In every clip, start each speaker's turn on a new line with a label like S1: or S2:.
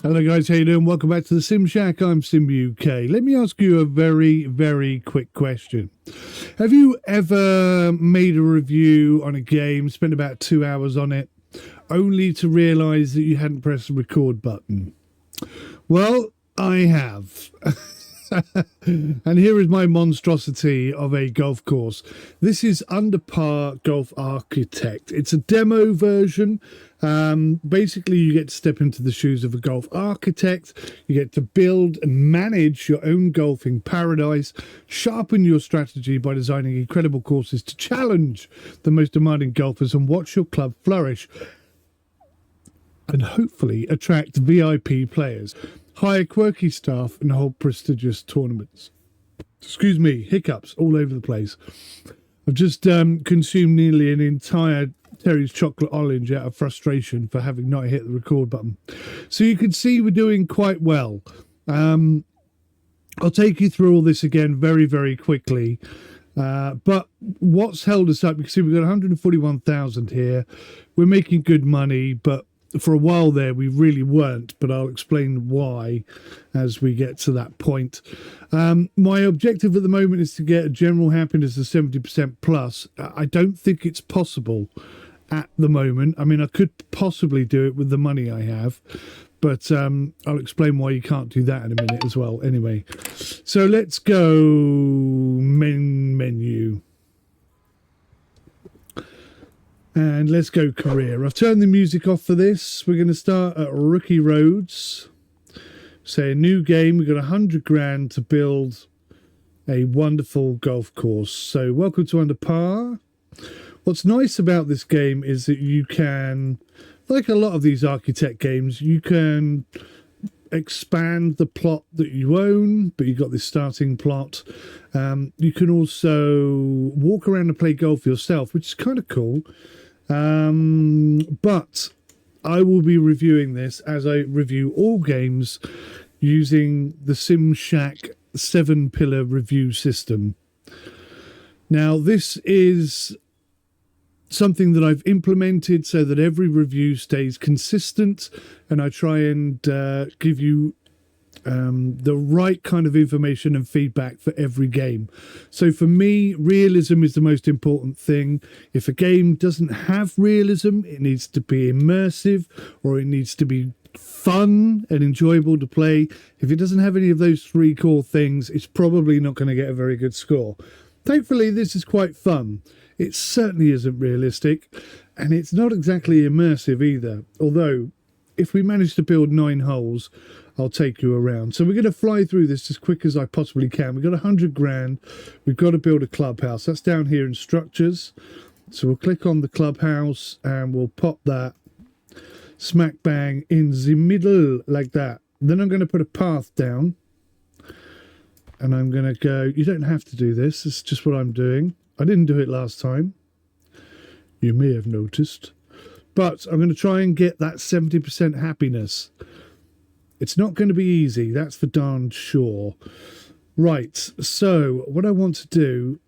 S1: Hello guys, how you doing? Welcome back to the Sim Shack. I'm Sim UK. Let me ask you a very, very quick question. Have you ever made a review on a game, spent about 2 hours on it, only to realise that you hadn't pressed the record button? Well, I have. And here is my monstrosity of a golf course. This is Under Par Golf Architect. It's a demo version. Basically, you get to step into the shoes of a golf architect. You get to build and manage your own golfing paradise, sharpen your strategy by designing incredible courses to challenge the most demanding golfers, and watch your club flourish and hopefully attract VIP players, hire quirky staff, and hold prestigious tournaments. Excuse me, hiccups all over the place. I've just consumed nearly an entire Terry's chocolate orange out of frustration for having not hit the record button. So you can see we're doing quite well. I'll take you through all this again very, very quickly. But what's held us up, you can see we've got 141,000 here. We're making good money, but for a while there we really weren't, but I'll explain why as we get to that point. My objective at the moment is to get a general happiness of 70% plus. I don't think it's possible at the moment. I mean, I could possibly do it with the money I have, but I'll explain why you can't do that in a minute as well. Anyway, so let's go menu. And let's go career. I've turned the music off for this. We're going to start at Rookie Roads. Say a new game. We've got 100 grand to build a wonderful golf course. So welcome to Under Par. What's nice about this game is that you can, like a lot of these architect games, you can expand the plot that you own, but you've got this starting plot. You can also walk around and play golf yourself, which is kind of cool. But I will be reviewing this as I review all games using the Sim Shack 7-pillar review system. Now, this is something that I've implemented so that every review stays consistent, and I try and give you the right kind of information and feedback for every game. So for me, realism is the most important thing. If a game doesn't have realism, it needs to be immersive, or it needs to be fun and enjoyable to play. If it doesn't have any of those three core things, it's probably not going to get a very good score. Thankfully, this is quite fun. It certainly isn't realistic, and it's not exactly immersive either. Although, if we manage to build 9 holes, I'll take you around. So we're going to fly through this as quick as I possibly can. We've got 100 grand. We've got to build a clubhouse. That's down here in structures. So we'll click on the clubhouse and we'll pop that smack bang in the middle like that. Then I'm going to put a path down. And I'm going to go, you don't have to do this. It's just what I'm doing. I didn't do it last time. You may have noticed. But I'm going to try and get that 70% happiness. It's not going to be easy, that's for darn sure. Right, so what I want to do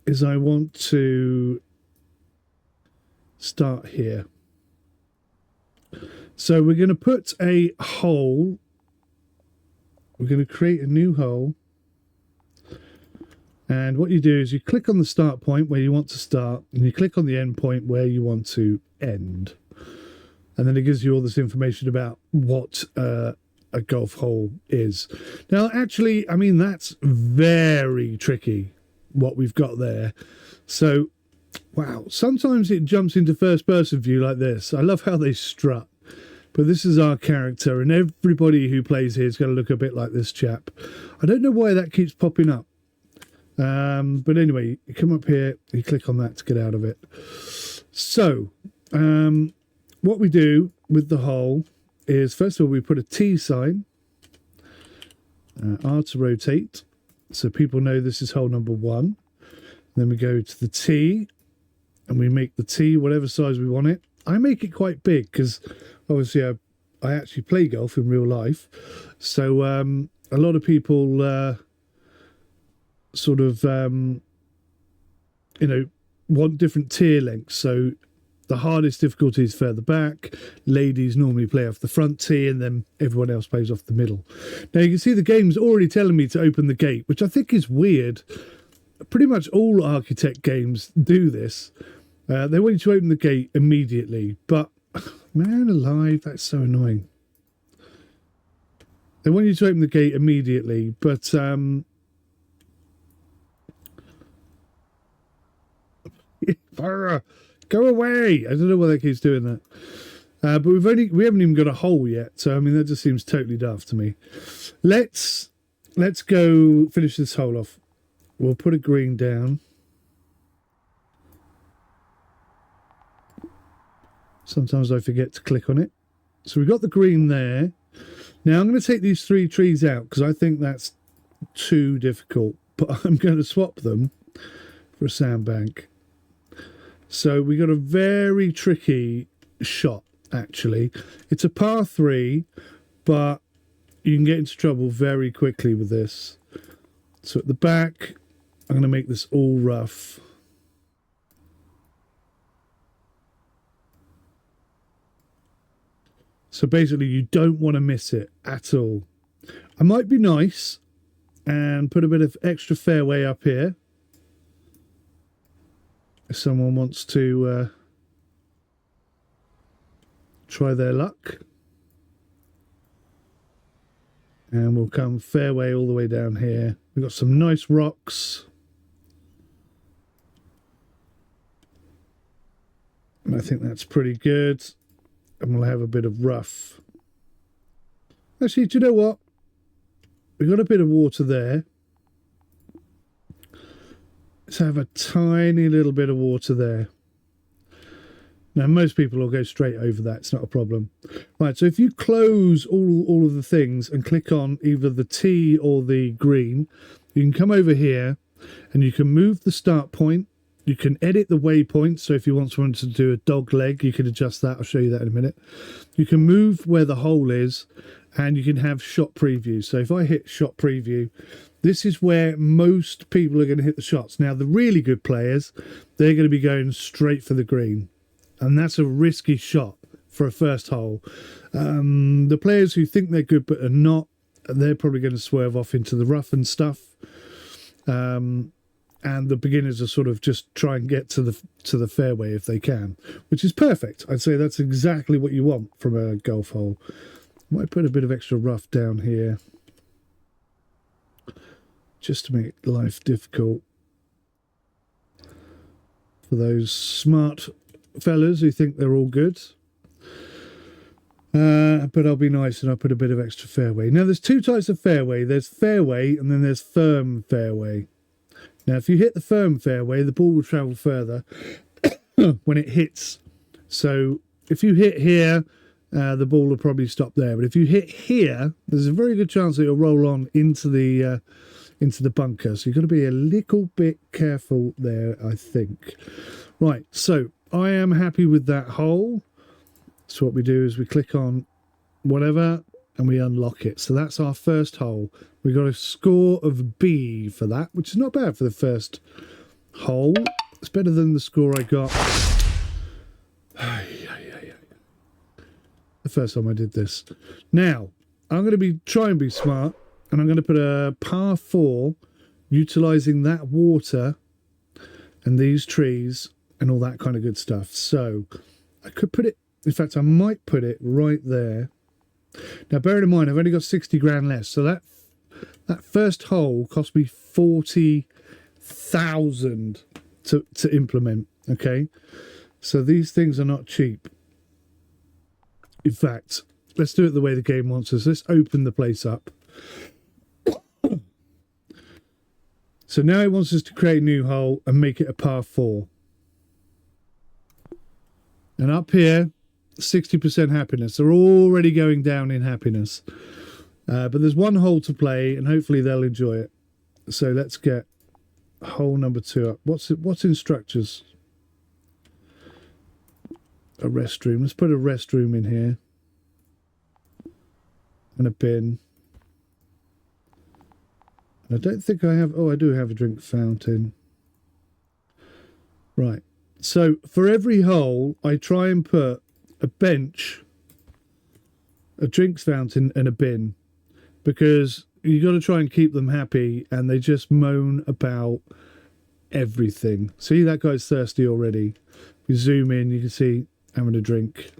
S1: is I want to start here. So we're going to put a hole. We're going to create a new hole. And what you do is you click on the start point where you want to start, and you click on the end point where you want to end. And then it gives you all this information about what a golf hole is. Now, actually, I mean, that's very tricky, what we've got there. So, wow, sometimes it jumps into first-person view like this. I love how they strut. But this is our character, and everybody who plays here is going to look a bit like this chap. I don't know why that keeps popping up. But anyway, you come up here, you click on that to get out of it. So, what we do with the hole is, first of all, we put a T sign, R to rotate, so people know this is hole number 1. Then we go to the T, and we make the T whatever size we want it. I make it quite big because, obviously, I actually play golf in real life. So, a lot of people sort of, want different tier lengths. So The hardest difficulty is further back. Ladies normally play off the front tee, and then everyone else plays off the middle. Now you can see the game's already telling me to open the gate, which I think is weird. Pretty much all Architect games do this. They want you to open the gate immediately, but man alive, that's so annoying. They want you to open the gate immediately, but go away! I don't know why that keeps doing that. But we haven't even got a hole yet, so I mean that just seems totally daft to me. Let's go finish this hole off. We'll put a green down. Sometimes I forget to click on it. So we've got the green there. Now I'm going to take these 3 trees out because I think that's too difficult. But I'm going to swap them for a sandbank. So we got a very tricky shot, actually. It's a par 3, but you can get into trouble very quickly with this. So at the back, I'm going to make this all rough. So basically, you don't want to miss it at all. I might be nice and put a bit of extra fairway up here. If someone wants to try their luck. And we'll come fairway all the way down here. We've got some nice rocks. And I think that's pretty good. And we'll have a bit of rough. Actually, do you know what? We've got a bit of water there. Let's have a tiny little bit of water there. Now, most people will go straight over that. It's not a problem. Right, so if you close all of the things and click on either the T or the green, you can come over here and you can move the start point. You can edit the waypoint. So if you want someone to do a dog leg, you can adjust that. I'll show you that in a minute. You can move where the hole is and you can have shot preview. So if I hit shot preview, this is where most people are going to hit the shots. Now, the really good players, they're going to be going straight for the green. And that's a risky shot for a first hole. The players who think they're good but are not, they're probably going to swerve off into the rough and stuff. And the beginners are sort of just try and get to the fairway if they can, which is perfect. I'd say that's exactly what you want from a golf hole. Might put a bit of extra rough down here just to make life difficult for those smart fellas who think they're all good. But I'll be nice and I'll put a bit of extra fairway. Now, there's 2 types of fairway. There's fairway and then there's firm fairway. Now, if you hit the firm fairway, the ball will travel further when it hits. So if you hit here, the ball will probably stop there. But if you hit here, there's a very good chance that it'll roll on into the bunker. So you've got to be a little bit careful there, I think. Right, so I am happy with that hole. So what we do is we click on whatever and we unlock it. So that's our first hole. We got a score of B for that, which is not bad for the first hole. It's better than the score I got the first time I did this. Now, I'm going to try and be smart, and I'm going to put a par 4, utilising that water and these trees and all that kind of good stuff. So I could put it, in fact, I might put it right there. Now, bear in mind, I've only got 60 grand left, so that first hole cost me 40,000 to implement. Okay, so these things are not cheap. In fact, let's do it the way the game wants us. Let's open the place up. So now it wants us to create a new hole and make it a par 4. And up here, 60% happiness. They're already going down in happiness. But there's one hole to play, and hopefully they'll enjoy it. So let's get hole number 2 up. What's in structures? A restroom. Let's put a restroom in here. And a bin. I don't think I have... Oh, I do have a drink fountain. Right. So for every hole, I try and put a bench, a drinks fountain, and a bin, because you got to try and keep them happy, and they just moan about everything. See, that guy's thirsty already. If you zoom in, you can see having a drink.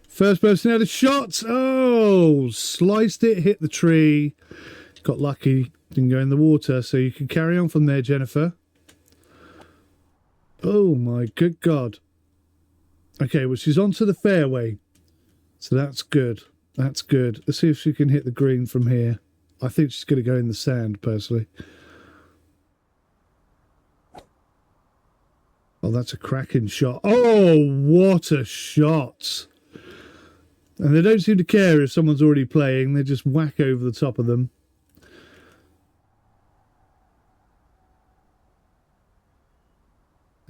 S1: First person had a shot. Oh, sliced it, hit the tree. Got lucky, didn't go in the water. So you can carry on from there, Jennifer. Oh my good God. Okay, well, she's onto the fairway. So that's good. That's good. Let's see if she can hit the green from here. I think she's going to go in the sand, personally. Oh, that's a cracking shot. Oh, what a shot. And they don't seem to care if someone's already playing. They just whack over the top of them.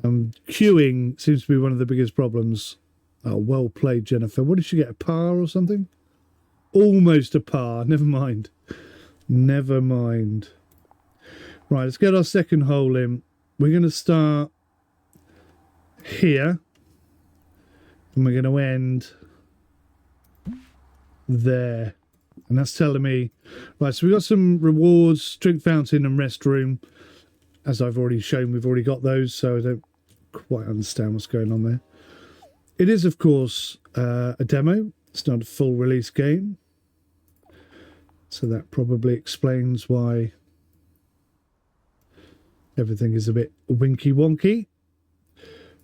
S1: Queuing seems to be one of the biggest problems. Oh, well played, Jennifer. What did she get, a par or something? Almost a par. Never mind. Never mind. Right, let's get our second hole in. We're going to start here. And we're going to end there. And that's telling me... Right, so we've got some rewards, drink fountain and restroom. As I've already shown, we've already got those, so I don't quite understand what's going on there. It is, of course, a demo. It's not a full release game. So that probably explains why everything is a bit winky wonky.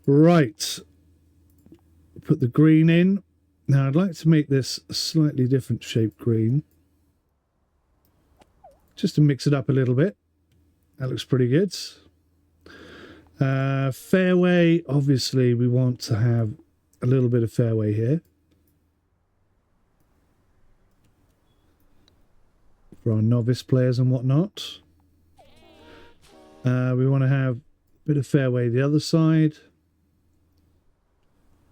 S1: Right. Put the green in. Now I'd like to make this a slightly different shaped green. Just to mix it up a little bit. That looks pretty good. Fairway, obviously we want to have a little bit of fairway here. For our novice players and whatnot. We want to have a bit of fairway the other side.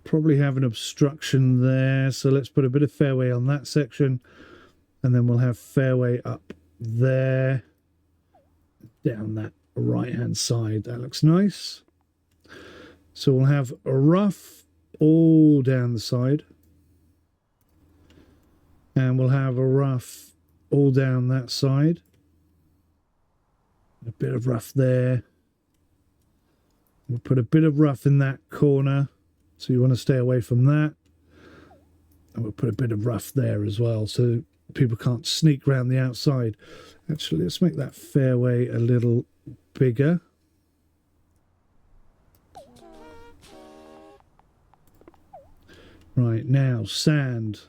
S1: Probably have an obstruction there, so let's put a bit of fairway on that section, and then we'll have fairway up there, down that right hand side. That looks nice. So we'll have a rough all down the side, and we'll have a rough all down that side, a bit of rough there. We'll put a bit of rough in that corner, so you want to stay away from that. And we'll put a bit of rough there as well, so people can't sneak around the outside. Actually, let's make that fairway a little bigger. Right, now sand.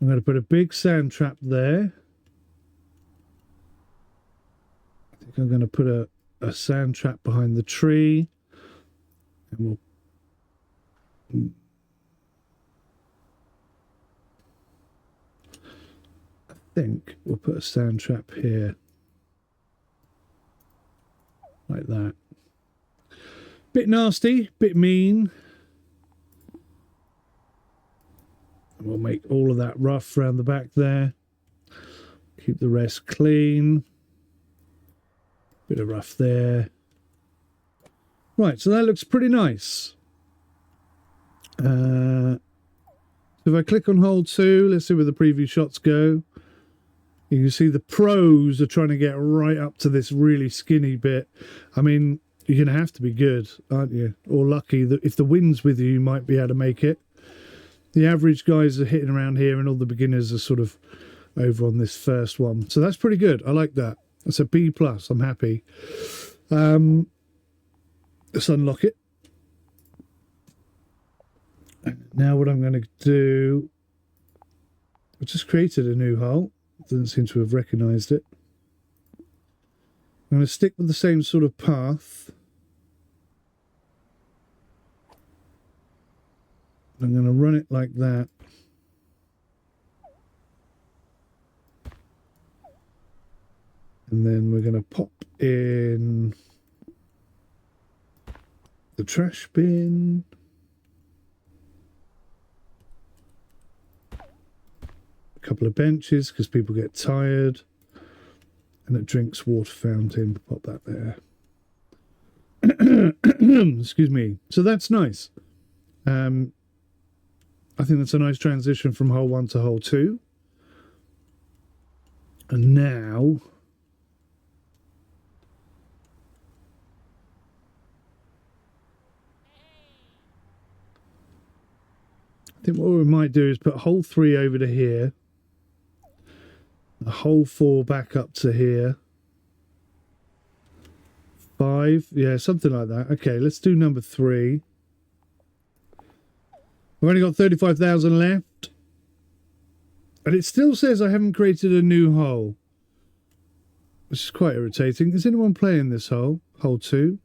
S1: I'm going to put a big sand trap there. I think I'm going to put a sand trap behind the tree. And we'll... I think we'll put a sand trap here. Like that. Bit nasty, bit mean. And we'll make all of that rough around the back there. Keep the rest clean. Bit of rough there. Right, so that looks pretty nice. So if I click on hole 2, let's see where the preview shots go. You can see the pros are trying to get right up to this really skinny bit. I mean, you're going to have to be good, aren't you? Or lucky that if the wind's with you, you might be able to make it. The average guys are hitting around here, and all the beginners are sort of over on this first one. So that's pretty good. I like that. That's a B+. I'm happy. Let's unlock it. Now what I'm going to do... I just created a new hole. Doesn't seem to have recognised it. I'm going to stick with the same sort of path. I'm going to run it like that. And then we're going to pop in the trash bin. A couple of benches because people get tired. And a drinks water fountain. Pop that there. Excuse me. So that's nice. I think that's a nice transition from hole 1 to hole 2. And now I think what we might do is put hole 3 over to here, hole 4 back up to here, 5, yeah, something like that. Okay, let's do number 3. I've only got 35,000 left, and it still says I haven't created a new hole, which is quite irritating. Is anyone playing this hole? Hole 2?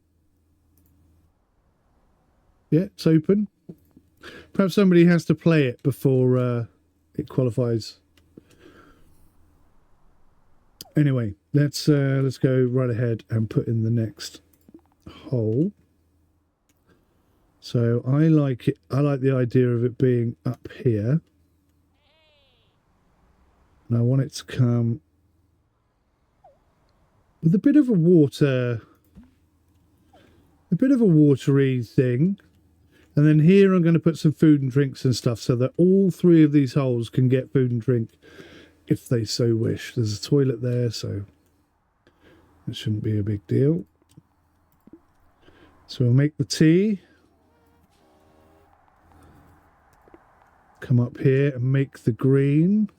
S1: Yeah, it's open. Perhaps somebody has to play it before it qualifies. Anyway, let's go right ahead and put in the next hole. So I like it. I like the idea of it being up here, and I want it to come with a bit of a watery thing. And then here I'm going to put some food and drinks and stuff so that all 3 of these holes can get food and drink if they so wish. There's a toilet there, so it shouldn't be a big deal. So we'll make the tea. Come up here and make the green.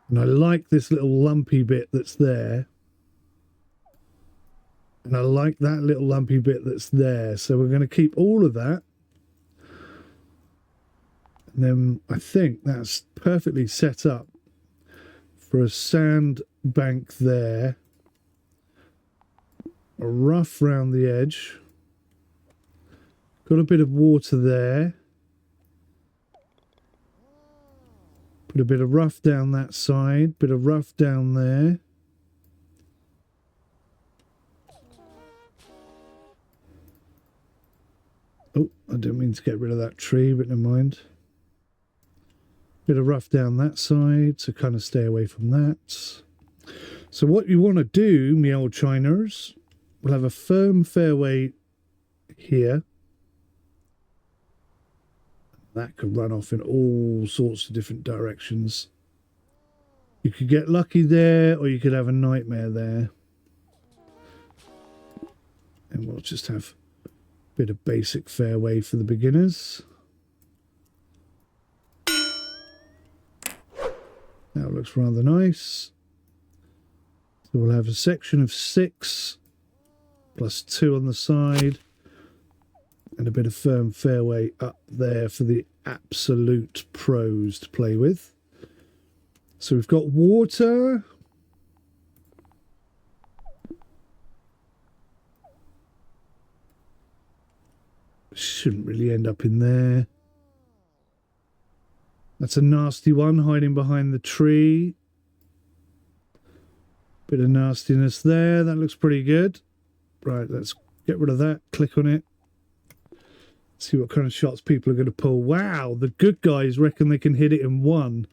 S1: And I like this little lumpy bit that's there. And I like that little lumpy bit that's there. So we're going to keep all of that. And then I think that's perfectly set up for a sand bank there. A rough round the edge. Got a bit of water there. Put a bit of rough down that side. Bit of rough down there. Oh, I didn't mean to get rid of that tree, but never mind. Bit of rough down that side, so kind of stay away from that. So what you want to do, me old Chiners, we'll have a firm fairway here. That could run off in all sorts of different directions. You could get lucky there, or you could have a nightmare there. And we'll just have bit of basic fairway for the beginners. That looks rather nice. So we'll have a section of 6 plus 2 on the side and a bit of firm fairway up there for the absolute pros to play with. So we've got water. Shouldn't really end up in there. That's a nasty one, hiding behind the tree. Bit of nastiness there. That looks pretty good. Right, let's get rid of that. Click on it. See what kind of shots people are going to pull. Wow, the good guys reckon they can hit it in 1.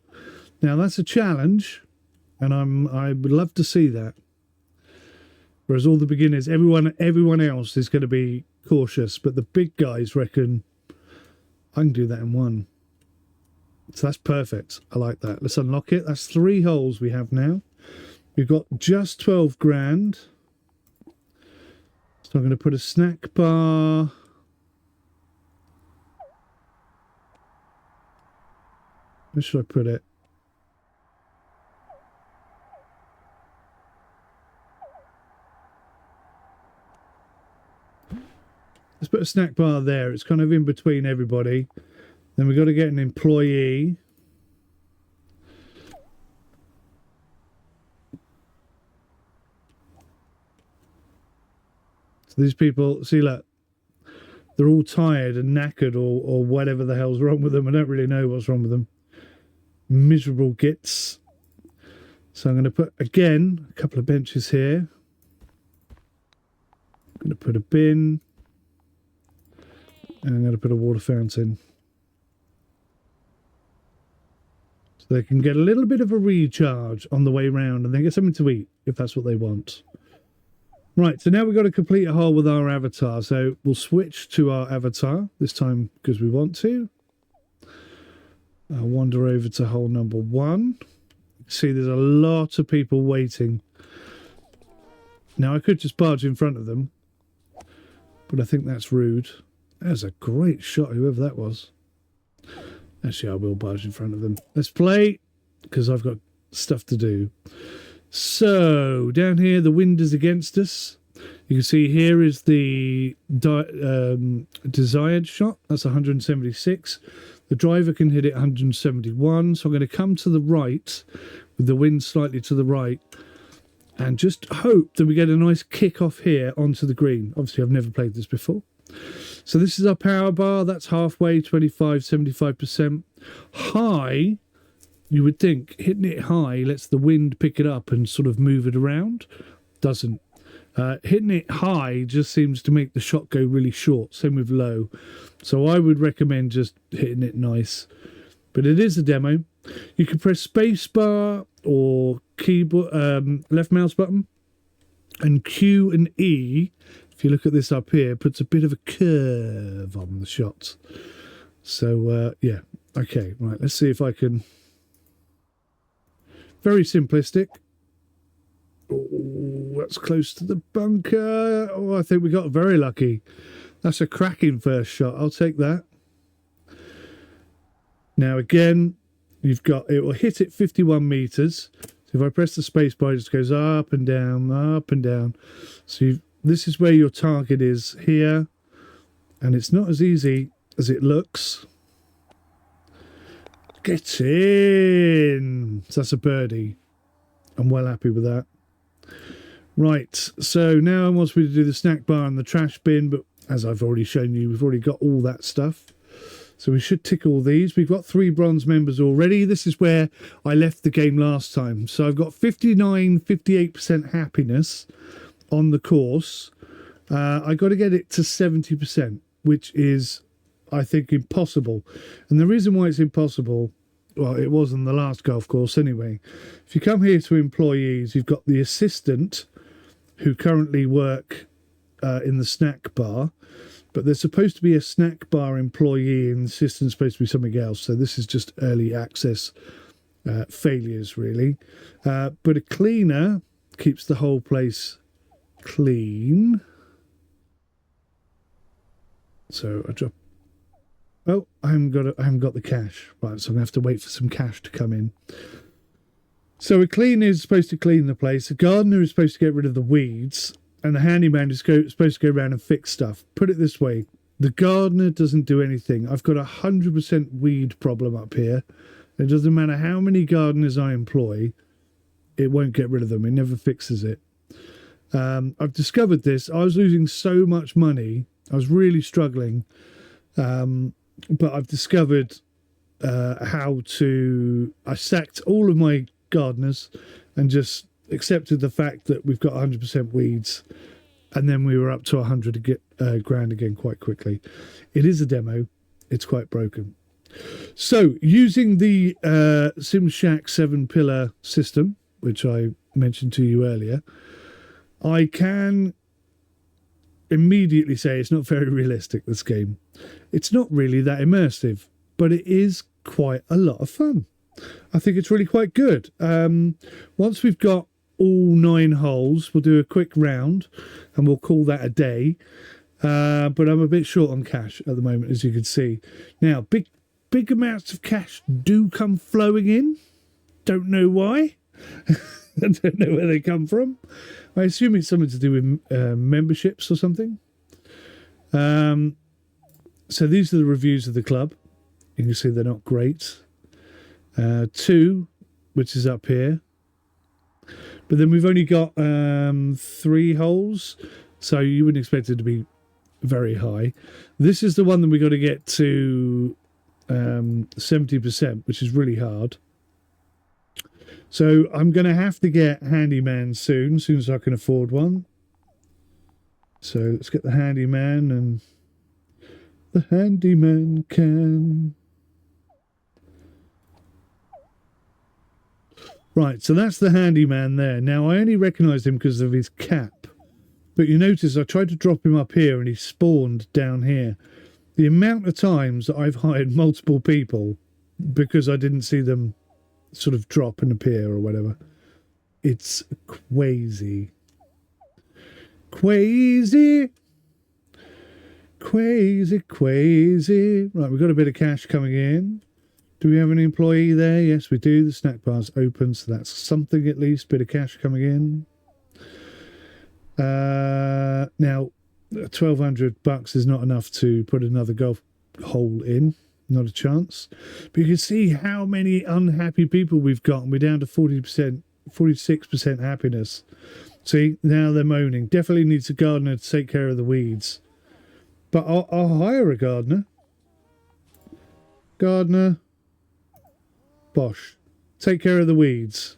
S1: Now that's a challenge, and I would love to see that. Whereas all the beginners, everyone else is going to be cautious, but the big guys reckon I can do that in 1. So that's perfect. I like that. Let's unlock it. That's 3 holes we have now. We've got just 12 grand. So I'm going to put a snack bar. Where should I put it? Let's put a snack bar there. It's kind of in between everybody. Then we've got to get an employee. So these people, see, look, they're all tired and knackered or whatever the hell's wrong with them. I don't really know what's wrong with them. Miserable gits. So I'm going to put, again, a couple of benches here. I'm going to put a bin. And I'm going to put a water fountain. So they can get a little bit of a recharge on the way round and then get something to eat if that's what they want. Right, so now we've got to complete a hole with our avatar. So we'll switch to our avatar this time because we want to. I'll wander over to hole number 1. See, there's a lot of people waiting. Now, I could just barge in front of them, but I think that's rude. That's a great shot, whoever that was. Actually, I will barge in front of them. Let's play, because I've got stuff to do. So, down here, the wind is against us. You can see here is the desired shot. That's 176. The driver can hit it 171. So I'm going to come to the right, with the wind slightly to the right, and just hope that we get a nice kick off here onto the green. Obviously, I've never played this before. So this is our power bar. That's halfway, 25, 75%. High, you would think, hitting it high lets the wind pick it up and sort of move it around. Doesn't. Hitting it high just seems to make the shot go really short. Same with low. So I would recommend just hitting it nice. But it is a demo. You can press spacebar or keyboard, left mouse button, and Q and E. If you look at this up here, puts a bit of a curve on the shot. So yeah, okay, right. Let's see if I can. Very simplistic. Oh, that's close to the bunker. Oh, I think we got very lucky. That's a cracking first shot. I'll take that. Now again, you've got, it will hit it 51 meters. So if I press the space bar, it just goes up and down, up and down. So this is where your target is here. And it's not as easy as it looks. Get in. So that's a birdie. I'm well happy with that. Right, so now I want me to do the snack bar and the trash bin, but as I've already shown you, we've already got all that stuff. So we should tick all these. We've got 3 bronze members already. This is where I left the game last time. So I've got 59, 58% happiness on the course. I got to get it to 70%, which is, I think, impossible. And the reason why it's impossible, well, it was on the last golf course anyway. If you come here to employees, you've got the assistant who currently work in the snack bar, but there's supposed to be a snack bar employee and the assistant's supposed to be something else. So this is just early access failures, really. But a cleaner keeps the whole place clean. So I drop. Oh, I haven't got the cash. Right, so I'm gonna have to wait for some cash to come in. So a cleaner is supposed to clean the place. A gardener is supposed to get rid of the weeds, and the handyman is supposed to go around and fix stuff. Put it this way: the gardener doesn't do anything. I've got 100% weed problem up here. It doesn't matter how many gardeners I employ, it won't get rid of them. It never fixes it. I've discovered this. I was losing so much money. I was really struggling. But I've discovered how to. I sacked all of my gardeners and just accepted the fact that we've got 100% weeds, and then we were up to 100 grand again quite quickly. It is a demo. It's quite broken. So using the SimShack 7-pillar system, which I mentioned to you earlier, I can immediately say it's not very realistic, this game. It's not really that immersive, but it is quite a lot of fun. I think it's really quite good. Once we've got all 9 holes, we'll do a quick round and we'll call that a day. But I'm a bit short on cash at the moment, as you can see. Now, big amounts of cash do come flowing in. Don't know why. I don't know where they come from. I assume it's something to do with memberships or something. So these are the reviews of the club. You can see they're not great. 2, which is up here. But then we've only got 3 holes, so you wouldn't expect it to be very high. This is the one that we got to get to 70%, which is really hard. So I'm going to have to get handyman soon as I can afford one. So let's get the handyman, and the handyman can. Right, so that's the handyman there. Now, I only recognise him because of his cap. But you notice I tried to drop him up here and he spawned down here. The amount of times that I've hired multiple people because I didn't see them sort of drop and appear or whatever. It's crazy. Crazy. Crazy, crazy. Right, we've got a bit of cash coming in. Do we have an employee there? Yes, we do. The snack bar's open, so that's something at least. Bit of cash coming in. Now, $1,200 is not enough to put another golf hole in. Not a chance. But you can see how many unhappy people we've got. And we're down to 40%, 46% happiness. See, now they're moaning. Definitely needs a gardener to take care of the weeds. But I'll hire a gardener. Gardener. Bosh. Take care of the weeds.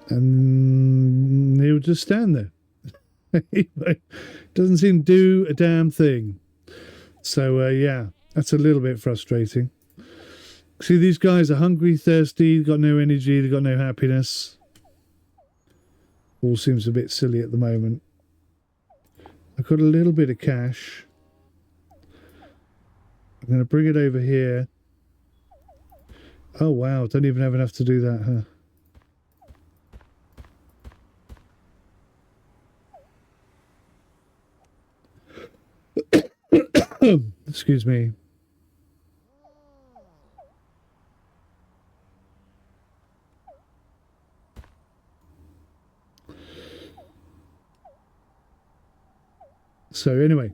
S1: And he'll just stand there. Doesn't seem to do a damn thing. So, yeah, that's a little bit frustrating. See, these guys are hungry, thirsty, they've got no energy, they've got no happiness. All seems a bit silly at the moment. I've got a little bit of cash. I'm going to bring it over here. Oh, wow, don't even have enough to do that, huh? Excuse me. So anyway,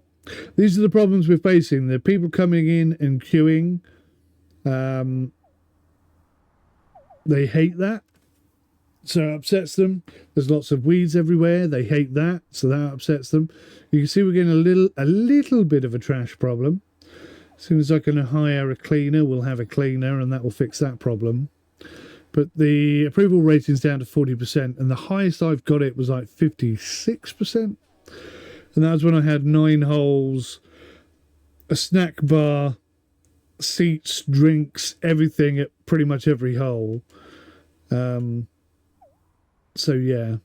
S1: these are the problems we're facing. The people coming in and queuing. They hate that. So it upsets them. There's lots of weeds everywhere. They hate that. So that upsets them. You can see we're getting a little bit of a trash problem. As soon as I can hire a cleaner, we'll have a cleaner and that will fix that problem. But the approval rating's down to 40%. And the highest I've got it was like 56%. And that was when I had 9 holes, a snack bar, seats, drinks, everything at pretty much every hole. So yeah,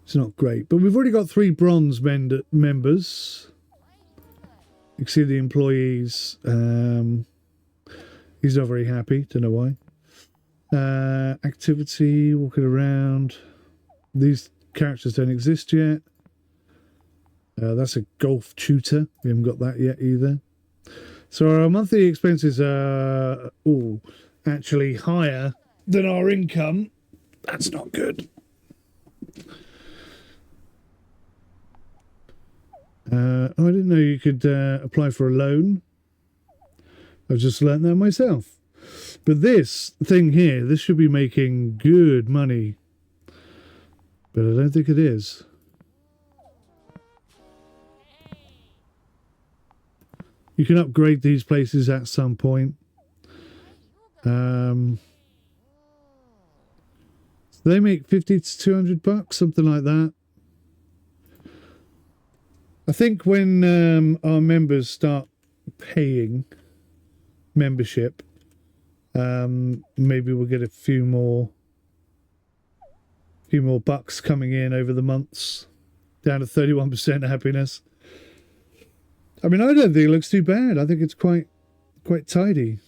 S1: it's not great. But we've already got 3 bronze members. You can see the employees. He's not very happy. Don't know why. Activity, walking around. These characters don't exist yet. That's a golf tutor. We haven't got that yet either. So our monthly expenses are actually higher than our income. That's not good. I didn't know you could apply for a loan. I've just learned that myself. But this thing here, this should be making good money. But I don't think it is. You can upgrade these places at some point. They make 50 to 200 bucks, something like that. I think when our members start paying membership, maybe we'll get a few more bucks coming in over the months, down to 31% happiness. I mean, I don't think it looks too bad. I think it's quite tidy.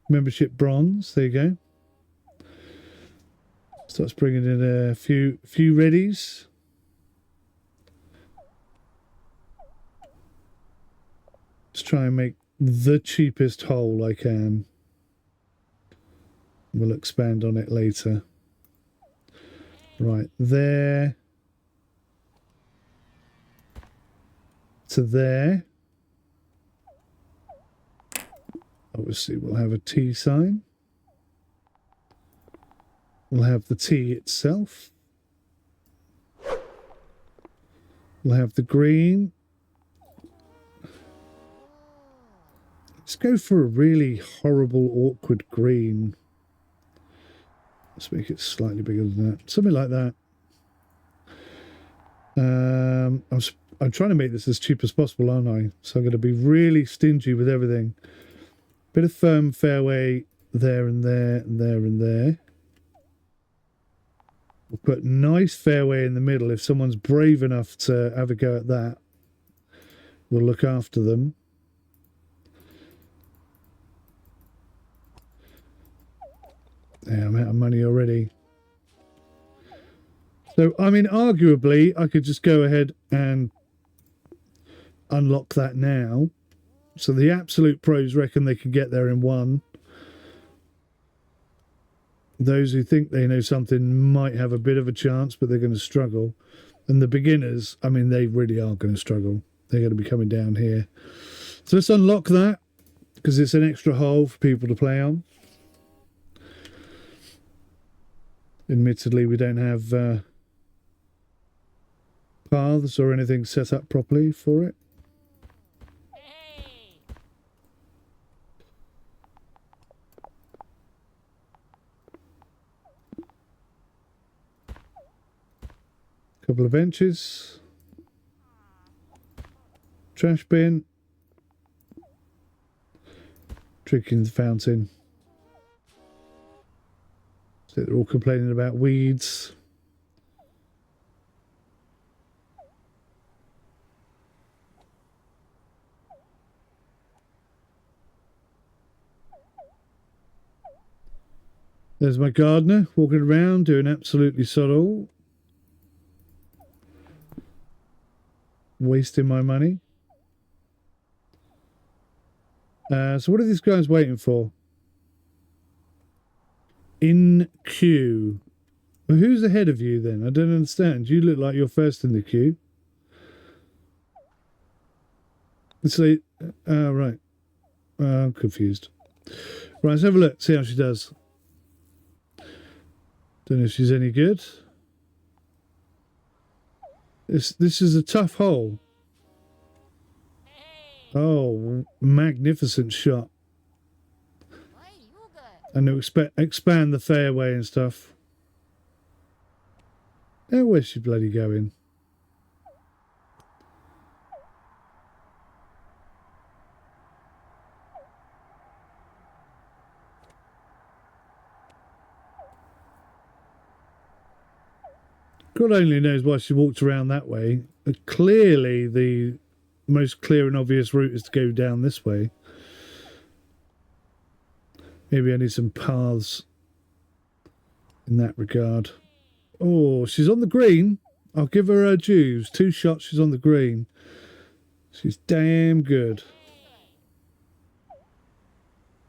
S1: Membership bronze. There you go. Starts bringing in a few readies. Let's try and make the cheapest hole I can. We'll expand on it later. Right, there to there. Obviously, we'll have a T sign. We'll have the T itself. We'll have the green. Let's go for a really horrible, awkward green. Let's make it slightly bigger than that. Something like that. I'm trying to make this as cheap as possible, aren't I? So I'm going to be really stingy with everything. Bit of firm fairway there and there and there and there. We'll put nice fairway in the middle. If someone's brave enough to have a go at that, we'll look after them. Yeah, I'm out of money already. So, I mean, arguably, I could just go ahead and unlock that now. So the absolute pros reckon they can get there in one. Those who think they know something might have a bit of a chance, but they're going to struggle. And the beginners, I mean, they really are going to struggle. They're going to be coming down here. So let's unlock that, because it's an extra hole for people to play on. Admittedly, we don't have paths or anything set up properly for it. Couple of benches. Trash bin. Drinking the fountain. So they're all complaining about weeds. There's my gardener walking around doing absolutely sod all. Wasting my money. So what are these guys waiting for? In queue. Well, who's ahead of you then? I don't understand. You look like you're first in the queue. So, right. I'm confused. Right, let's have a look. See how she does. Don't know if she's any good. This is a tough hole. Oh, magnificent shot. And to expand the fairway and stuff. Oh, where's she bloody going? God only knows why she walked around that way. Clearly, the most clear and obvious route is to go down this way. Maybe I need some paths in that regard. Oh, she's on the green. I'll give her her dues. 2 shots, she's on the green. She's damn good.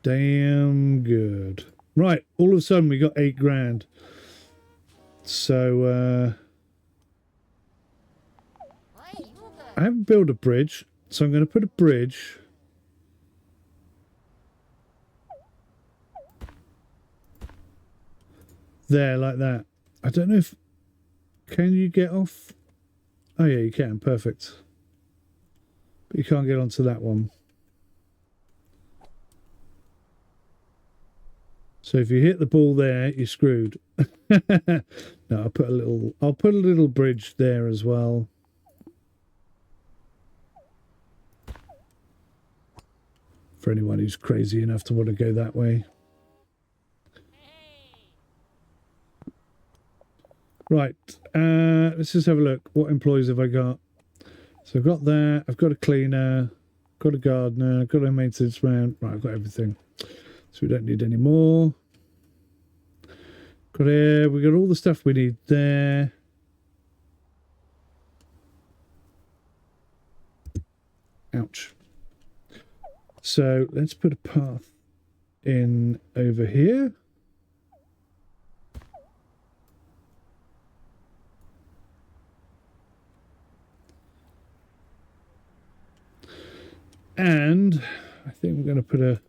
S1: Damn good. Right, all of a sudden we got 8 grand. So, I haven't built a bridge, so I'm going to put a bridge. There, like that. I don't know if... Can you get off? Oh, yeah, you can. Perfect. But you can't get onto that one. So if you hit the ball there, you're screwed. No, I'll put a little bridge there as well. For anyone who's crazy enough to want to go that way. Right, let's just have a look. What employees have I got? So I've got that. I've got a cleaner, got a gardener, got a maintenance man. Right, I've got everything. So we don't need any more. Got here. We got all the stuff we need there. Ouch. So let's put a path in over here. And I think we're going to put a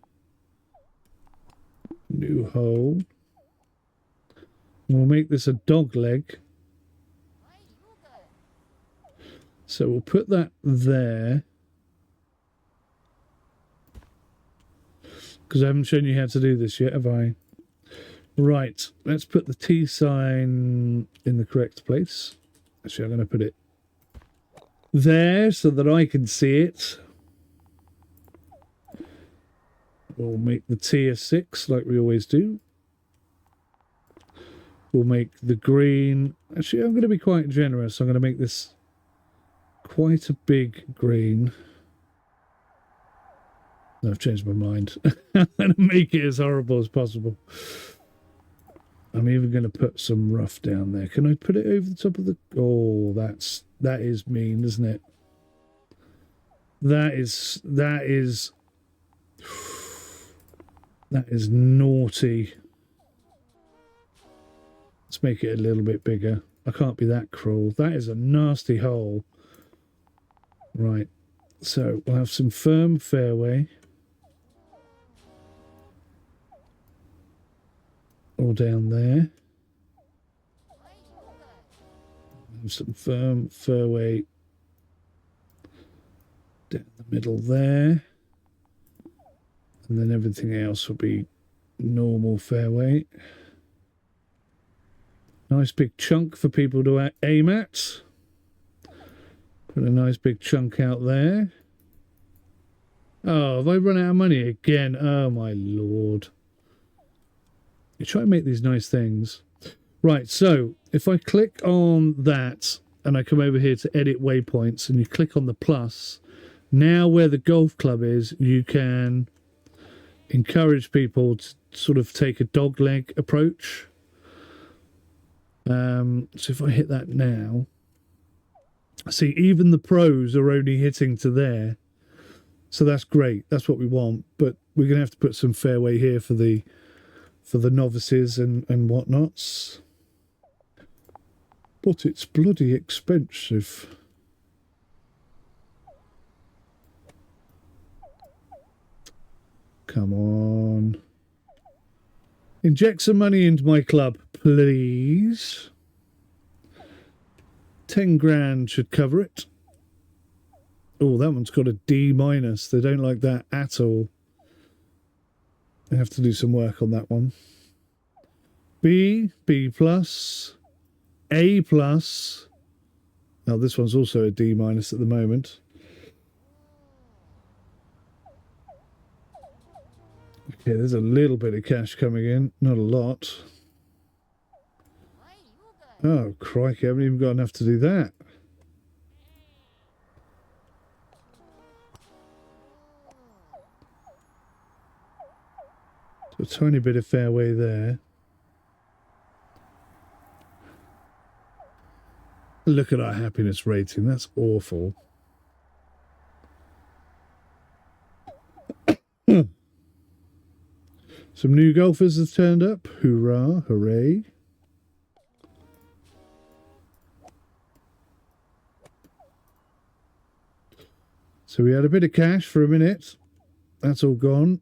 S1: new hole. We'll make this a dog leg. So we'll put that there. Because I haven't shown you how to do this yet, have I? Right, let's put the T sign in the correct place. Actually, I'm going to put it there so that I can see it. We'll make the tier 6 like we always do. We'll make the green. Actually, I'm going to be quite generous. I'm going to make this quite a big green. No, I've changed my mind. I'm going to make it as horrible as possible. I'm even going to put some rough down there. Can I put it over the top of the... Oh, that is mean, isn't it? That is naughty. Let's make it a little bit bigger. I can't be that cruel. That is a nasty hole. Right. So we'll have some firm fairway. All down there. Have some firm fairway down the middle there. And then everything else will be normal fairway. Nice big chunk for people to aim at. Put a nice big chunk out there. Oh, have I run out of money again? Oh, my Lord. You try and make these nice things. Right, so if I click on that and I come over here to edit waypoints and you click on the plus, now where the golf club is, you can encourage people to sort of take a dogleg approach. So if I hit that now, see, even the pros are only hitting to there. So that's great. That's what we want. But we're going to have to put some fairway here for the novices and whatnots. But it's bloody expensive. Come on. Inject some money into my club, please. 10 grand should cover it. Oh, that one's got a D minus. They don't like that at all. I have to do some work on that one. B, B plus, A plus. Now this one's also a D minus at the moment. Okay, there's a little bit of cash coming in, not a lot. Oh, crikey, I haven't even got enough to do that. So a tiny bit of fairway there. Look at our happiness rating, that's awful. Some new golfers have turned up. Hoorah, hooray. So we had a bit of cash for a minute. That's all gone.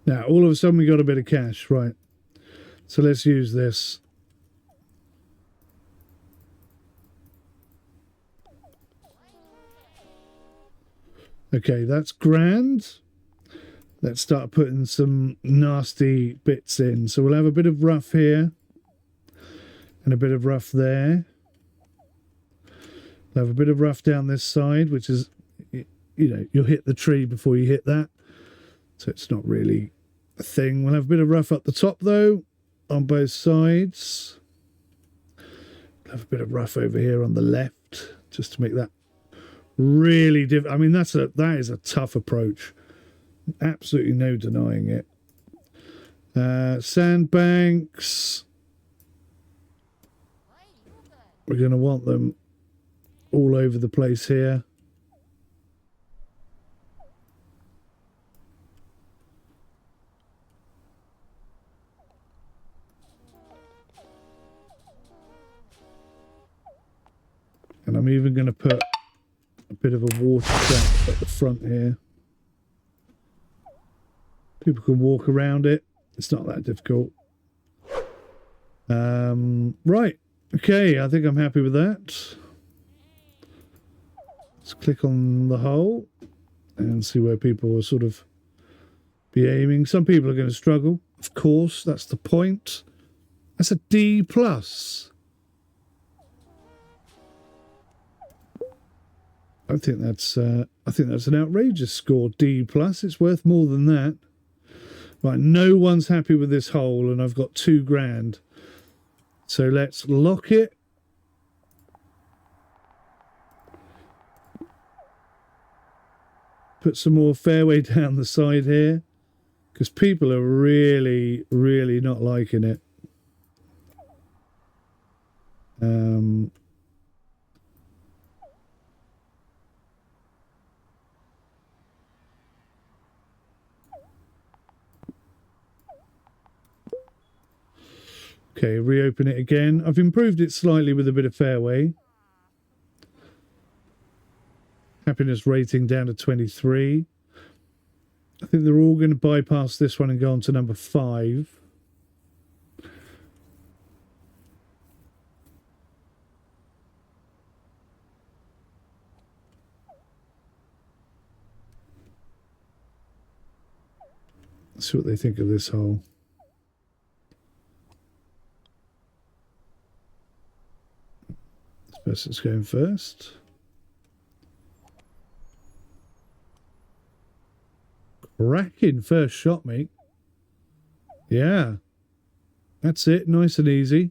S1: Now, all of a sudden we got a bit of cash, right? So let's use this. Okay, that's grand. Let's start putting some nasty bits in. So we'll have a bit of rough here and a bit of rough there. We'll have a bit of rough down this side, which is, you know, you'll hit the tree before you hit that. So it's not really a thing. We'll have a bit of rough up the top, though, on both sides. We'll have a bit of rough over here on the left, just to make that really different. I mean, that is a tough approach. Absolutely no denying it. Sandbanks. We're going to want them all over the place here. And I'm even going to put a bit of a water trap at the front here. People can walk around it. It's not that difficult. Right. Okay, I think I'm happy with that. Let's click on the hole and see where people will sort of be aiming. Some people are going to struggle. Of course, that's the point. That's a D plus. I think that's an outrageous score. D plus. It's worth more than that. Right, no one's happy with this hole, and I've got £2,000. So let's lock it. Put some more fairway down the side here, because people are really, really not liking it. Okay, reopen it again. I've improved it slightly with a bit of fairway. Happiness rating down to 23. I think they're all going to bypass this one and go on to number 5. Let's see what they think of this hole. This person's going first. Cracking first shot, mate. Yeah. That's it. Nice and easy.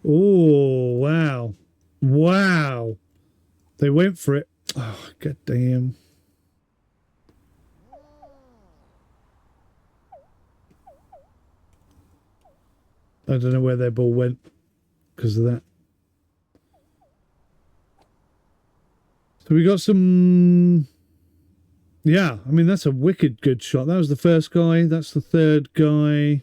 S1: Oh, wow. Wow. They went for it. Oh, god damn. I don't know where their ball went because of that. So we got some... Yeah, I mean, that's a wicked good shot. That was the first guy. That's the third guy.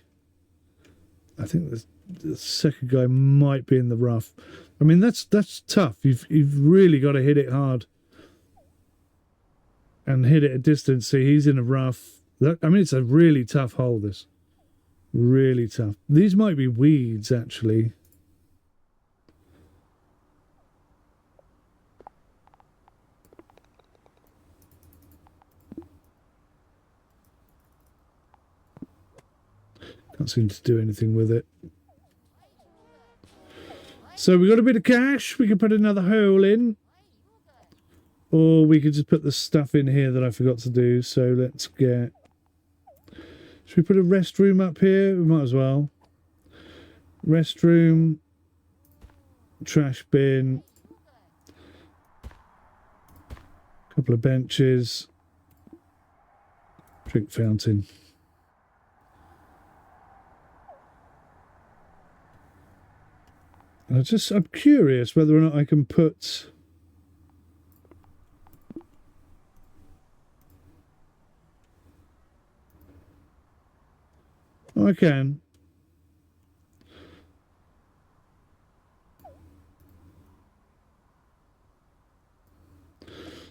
S1: I think the second guy might be in the rough. I mean, that's tough. You've really got to hit it hard and hit it at distance. See, he's in a rough. I mean, it's a really tough hole, this. Really tough. These might be weeds, actually. Can't seem to do anything with it. So we got a bit of cash. We can put another hole in. Or we could just put the stuff in here that I forgot to do. So let's get... Should we put a restroom up here? We might as well. Restroom. Trash bin. A couple of benches. Drink fountain. I'm curious whether or not I can put... Oh, I can.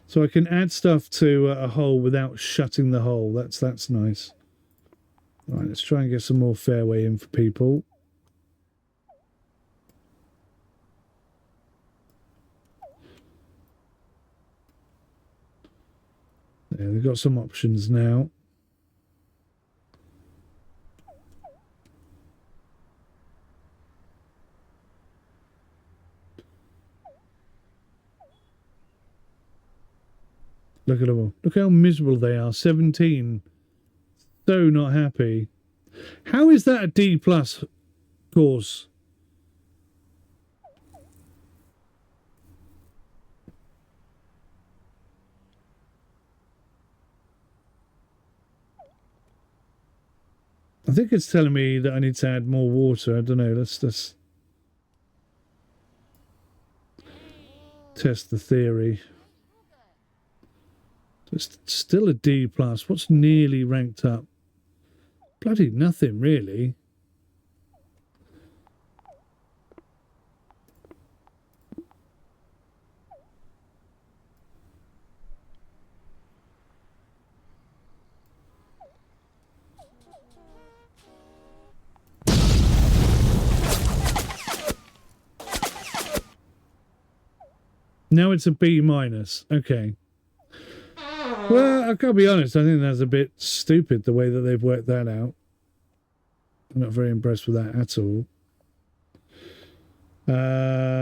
S1: So I can add stuff to a hole without shutting the hole. That's nice. All right, let's try and get some more fairway in for people. Yeah, they've got some options now. Look at them all. Look how miserable they are. 17. So not happy. How is that a D plus course? I think it's telling me that I need to add more water. I don't know. Let's test the theory. It's still a D plus. What's nearly ranked up? Bloody nothing, really. Now it's a B minus. Okay. Well, I gotta be honest, I think that's a bit stupid the way that they've worked that out. I'm not very impressed with that at all.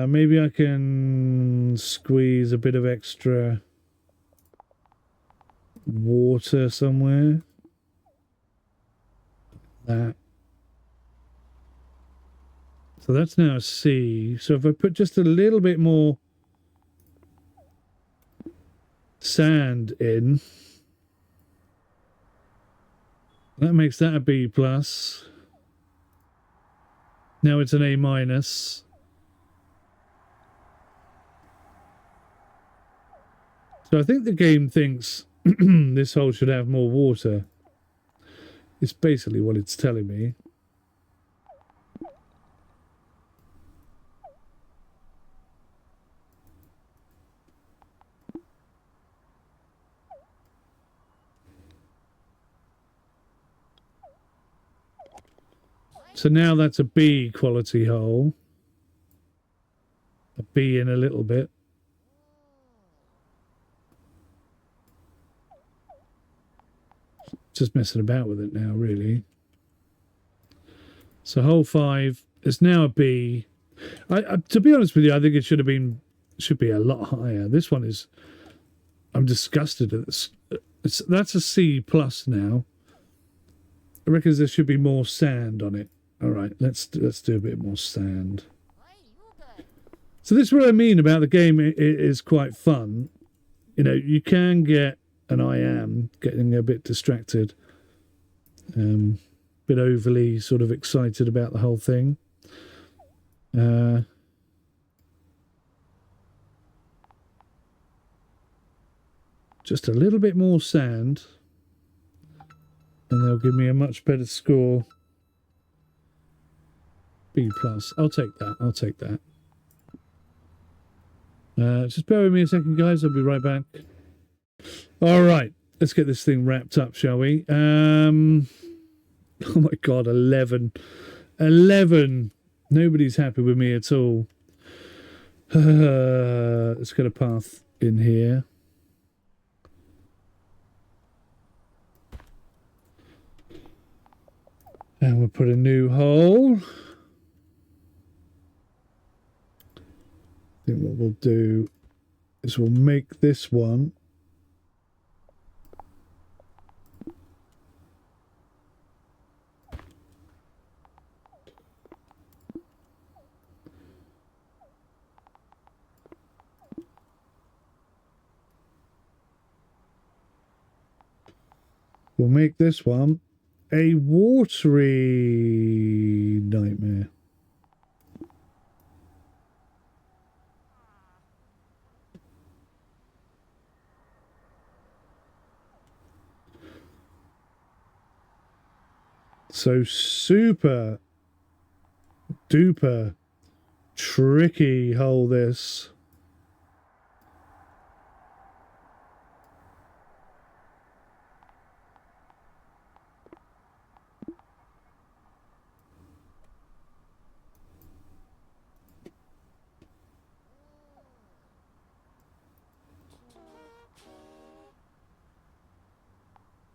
S1: Maybe I can squeeze a bit of extra water somewhere. That. So that's now a C. So if I put just a little bit more sand in, that makes that a B plus. Now it's an A minus. So I think the game thinks this hole should have more water. It's basically what it's telling me. So now that's a B quality hole. A B in a little bit. Just messing about with it now, really. So hole 5 is now a B. To be honest with you, I think it should be a lot higher. This one is, I'm disgusted at this. That's a C plus now. I reckon there should be more sand on it. All right, let's do a bit more sand. So this is what I mean about the game. It is quite fun. You know, you can get, and I am getting a bit distracted, bit overly sort of excited about the whole thing. Just a little bit more sand, and they'll give me a much better score. B plus. I'll take that. I'll take that. Just bear with me a second, guys. I'll be right back. All right. Let's get this thing wrapped up, shall we? Oh my God, 11. 11. Nobody's happy with me at all. Let's get a path in here. And we'll put a new hole. I think what we'll do is we'll make this one a watery nightmare. So super duper tricky hole this.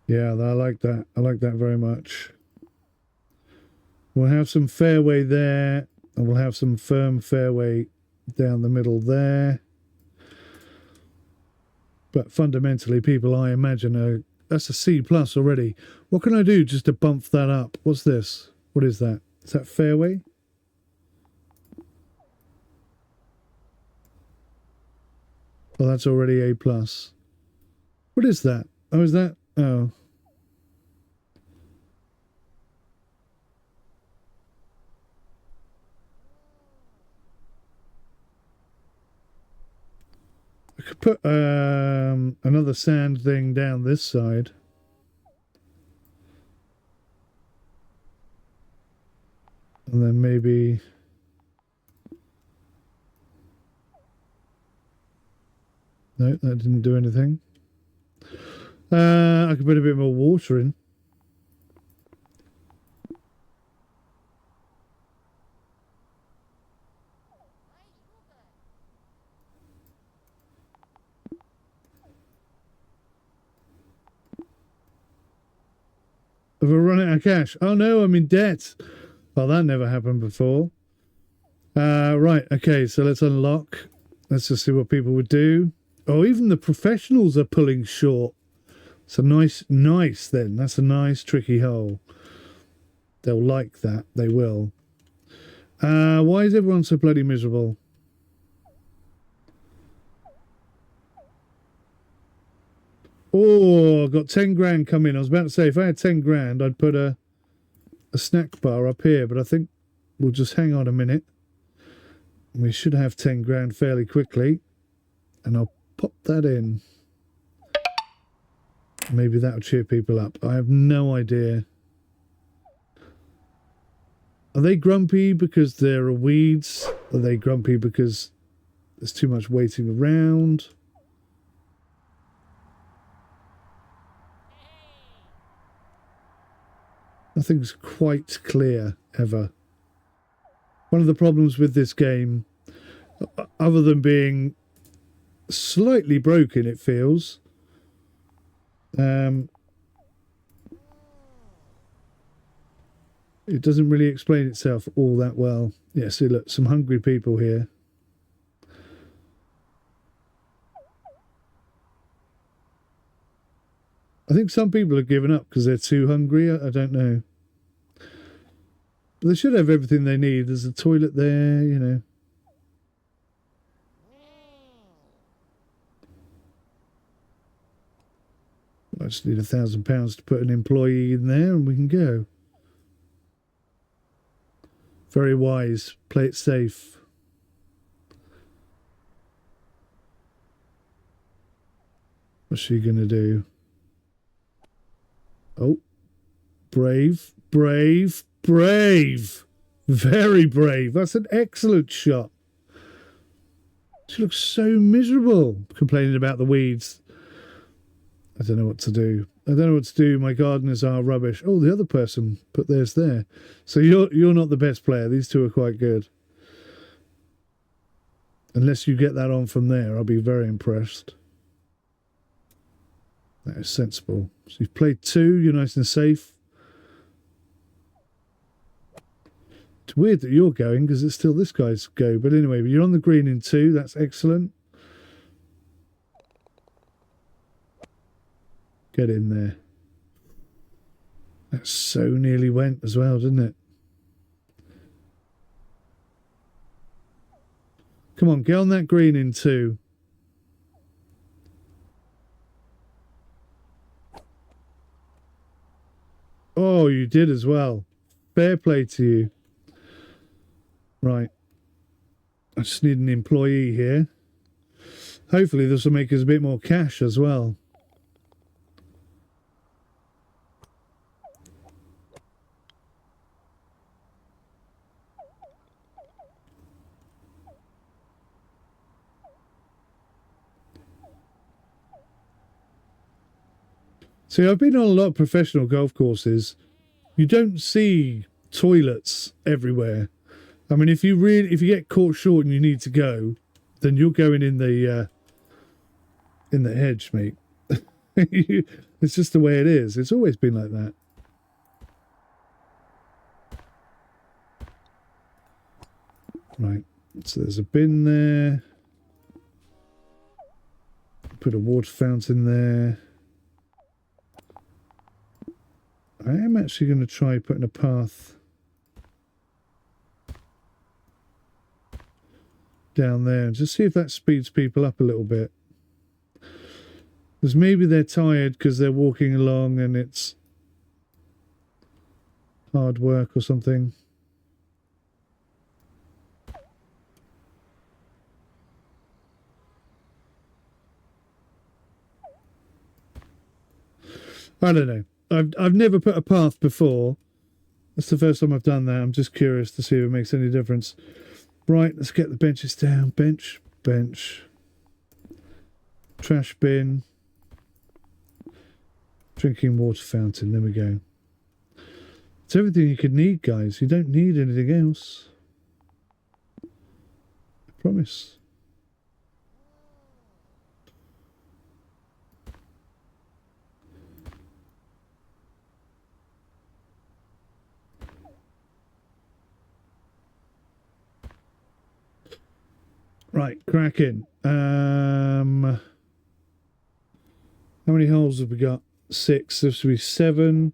S1: Yeah, I like that. I like that very much. We'll have some fairway there, and we'll have some firm fairway down the middle there. But fundamentally, people, I imagine, that's a C plus already. What can I do just to bump that up? What's this? What is that? Is that fairway? Well, that's already A plus. What is that? Oh, is that? Oh. I could put another sand thing down this side. And then maybe... No, that didn't do anything. I could put a bit more water in. Have I run out of cash? Oh no, I'm in debt. Well, that never happened before. Right, okay, so let's unlock. Let's just see what people would do. Oh, even the professionals are pulling short. So nice then. That's a nice tricky hole. They'll like that. They will. Why is everyone so bloody miserable? Oh, I've got 10 grand coming. I was about to say, if I had 10 grand, I'd put a snack bar up here, but I think we'll just hang on a minute. We should have 10 grand fairly quickly. And I'll pop that in. Maybe that'll cheer people up. I have no idea. Are they grumpy because there are weeds? Are they grumpy because there's too much waiting around? Nothing's quite clear, ever. One of the problems with this game, other than being slightly broken, it feels, it doesn't really explain itself all that well. Yeah, see, look, some hungry people here. I think some people have given up because they're too hungry. I don't know. But they should have everything they need. There's a toilet there, you know. I just need £1,000 to put an employee in there and we can go. Very wise. Play it safe. What's she going to do? Oh. Brave. Brave. Brave. Very brave. That's an excellent shot. She looks so miserable, complaining about the weeds. I don't know what to do. I don't know what to do. My gardeners are rubbish. Oh, the other person put theirs there. So you're not the best player. These two are quite good. Unless you get that on from there, I'll be very impressed. That is sensible. So you've played two. You're nice and safe. It's weird that you're going because it's still this guy's go. But anyway, you're on the green in two. That's excellent. Get in there. That so nearly went as well, didn't it? Come on, get on that green in two. Oh, you did as well. Fair play to you. Right. I just need an employee here. Hopefully this will make us a bit more cash as well. See, I've been on a lot of professional golf courses. You don't see toilets everywhere. I mean, if you get caught short and you need to go, then you're going in the hedge, mate. It's just the way it is. It's always been like that. Right. So there's a bin there. Put a water fountain there. I am actually going to try putting a path down there and just see if that speeds people up a little bit. Because maybe they're tired because they're walking along and it's hard work or something. I don't know. I've never put a path before. That's the first time I've done that. I'm just curious to see if it makes any difference. Right, let's get the benches down. Bench, bench. Trash bin. Drinking water fountain. There we go. It's everything you could need, guys. You don't need anything else. I promise. Right, cracking. How many holes have we got? 6. This will be 7,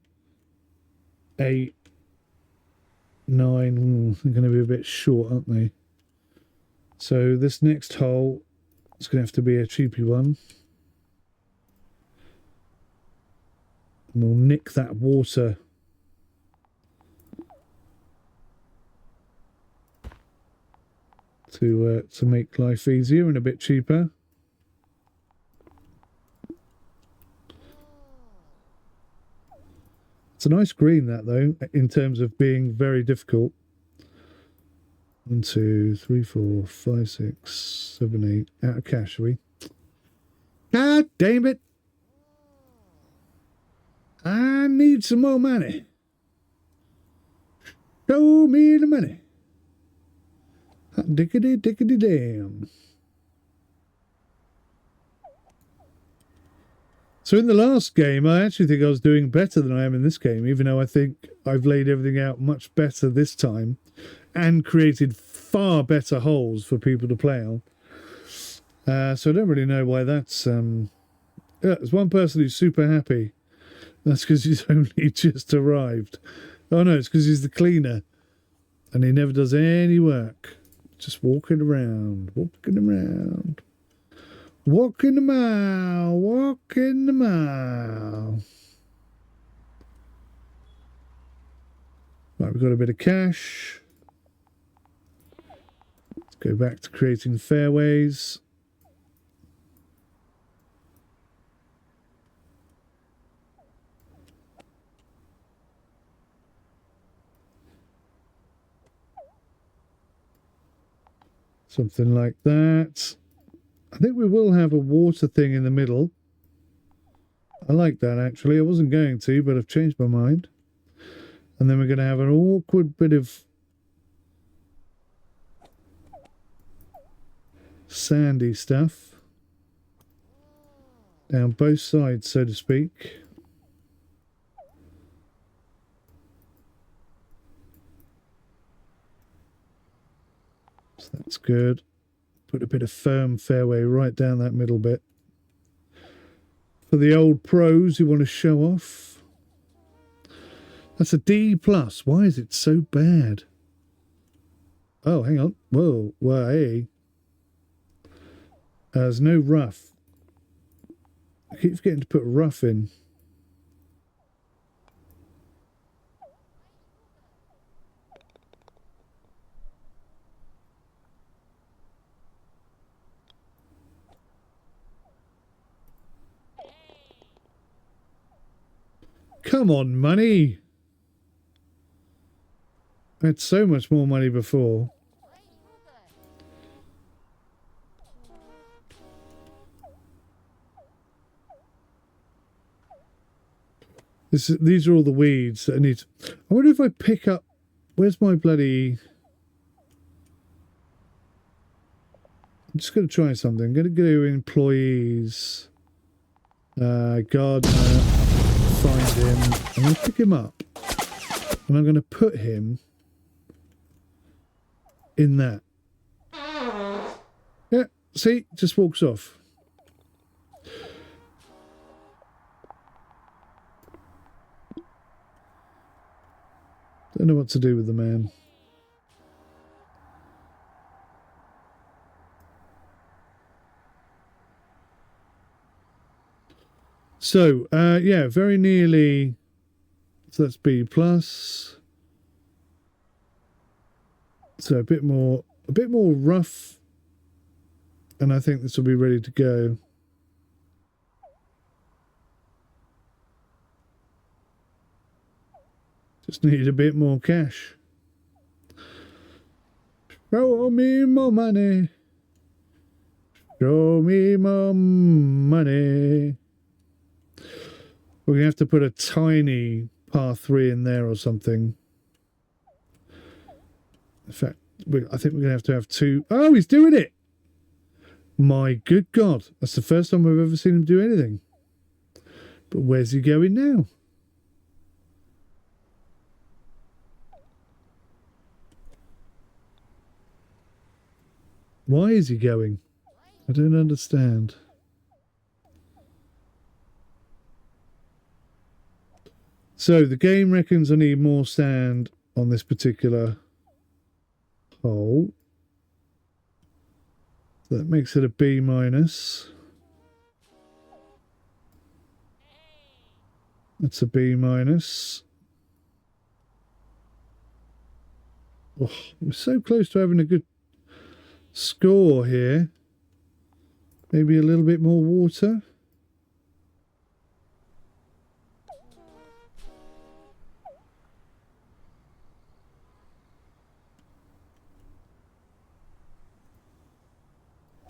S1: 8, 9. They're going to be a bit short, aren't they? So this next hole is going to have to be a cheapy one. And we'll nick that water. To make life easier and a bit cheaper. It's a nice green, that, though, in terms of being very difficult. 1, 2, 3, 4, 5, 6, 7, 8. Out of cash, are we? God damn it! I need some more money. Show me the money. Dickety dickety damn. So in the last game, I actually think I was doing better than I am in this game, even though I think I've laid everything out much better this time and created far better holes for people to play on. So I don't really know why that's... Yeah, there's one person who's super happy. That's because he's only just arrived. Oh no, it's because he's the cleaner and he never does any work. Just walking around, walking around. Walking the mile, walking the mile. Right, we've got a bit of cash. Let's go back to creating fairways. Something like that. I think we will have a water thing in the middle. I like that, actually. I wasn't going to, but I've changed my mind. And then we're going to have an awkward bit of sandy stuff down both sides, so to speak. So that's good. Put a bit of firm fairway right down that middle bit. For the old pros who want to show off. That's a D+. Why is it so bad? Oh, hang on. Whoa, hey. There's no rough. I keep forgetting to put rough in. Come on, money. I had so much more money before. These are all the weeds that I need. I wonder if I pick up... Where's my bloody... I'm just going to try something. I'm going to go to employees. Gardener. Find him. I'm going to pick him up. And I'm going to put him in that. Yeah, see? Just walks off. Don't know what to do with the man. So, yeah, very nearly. So that's B+. So a bit more rough. And I think this will be ready to go. Just need a bit more cash. Show me more money. Show me more money. We're going to have to put a tiny par 3 in there or something. In fact, I think we're going to have 2. Oh, he's doing it! My good God. That's the first time I've ever seen him do anything. But where's he going now? Why is he going? I don't understand. So the game reckons I need more sand on this particular hole. That makes it a B minus. That's a B minus. Oh, we're so close to having a good score here. Maybe a little bit more water.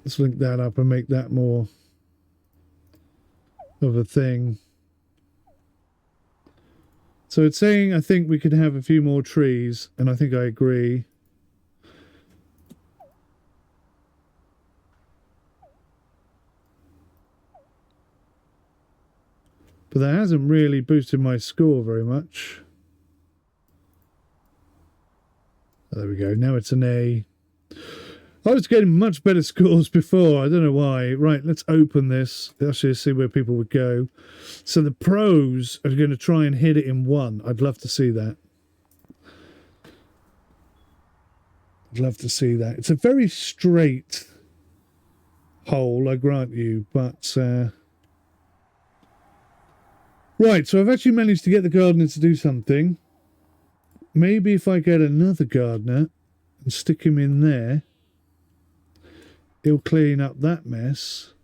S1: Let's link that up and make that more of a thing. So it's saying I think we could have a few more trees, and I think I agree. But that hasn't really boosted my score very much. Oh, there we go. Now it's an A. I was getting much better scores before. I don't know why. Right, let's open this. Actually, see where people would go. So the pros are going to try and hit it in one. I'd love to see that. I'd love to see that. It's a very straight hole, I grant you, but... Right, so I've actually managed to get the gardener to do something. Maybe if I get another gardener and stick him in there, he'll clean up that mess.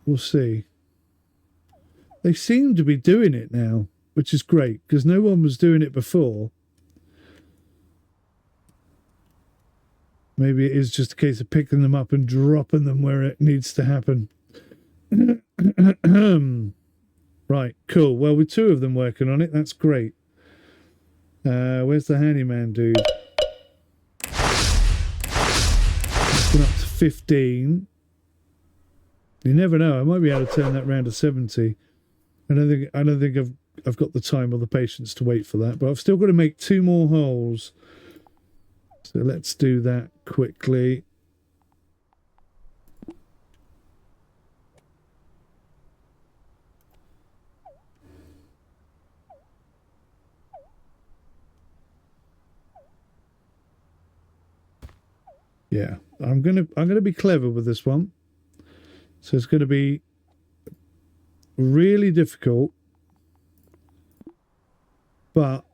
S1: We'll see. They seem to be doing it now, which is great, because no one was doing it before. Maybe it is just a case of picking them up and dropping them where it needs to happen. Right, cool. Well, with two of them working on it, that's great. Where's the handyman dude? It's gone up to 15. You never know. I might be able to turn that round to 70. I don't think I've got the time or the patience to wait for that. But I've still got to make 2 more holes. So let's do that quickly. Yeah, I'm gonna be clever with this one. So it's gonna be really difficult, but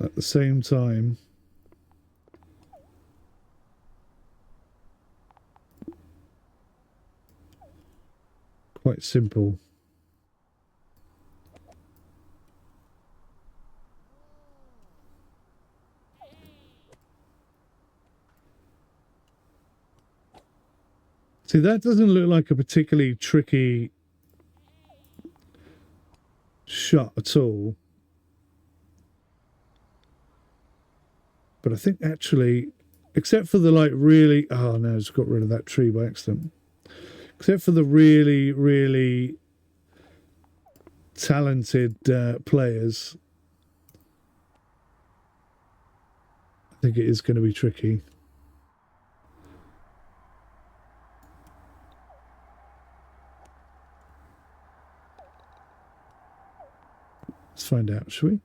S1: at the same time, quite simple. See, that doesn't look like a particularly tricky shot at all. But I think actually, except for the like really... Oh no, it's got rid of that tree by accident. Except for the really, really talented players, I think it is going to be tricky. Let's find out, shall we?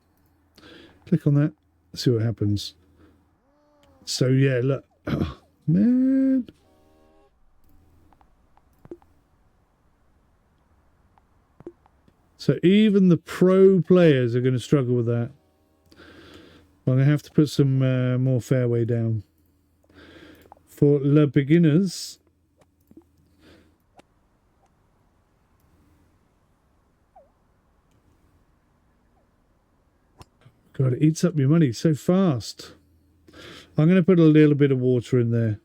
S1: Click on that, see what happens. So yeah, look. Oh, man. So even the pro players are going to struggle with that. I'm going to have to put some more fairway down. For the beginners, God, it eats up your money so fast. I'm going to put a little bit of water in there.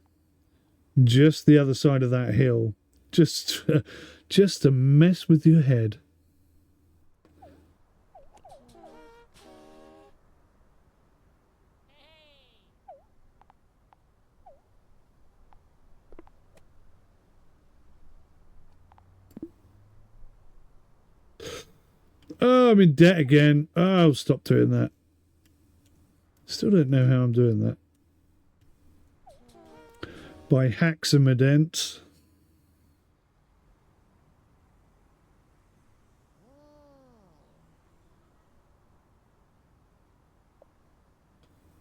S1: Just the other side of that hill. just to mess with your head. Oh, I'm in debt again. Oh, I'll stop doing that. Still don't know how I'm doing that. By Haxamident.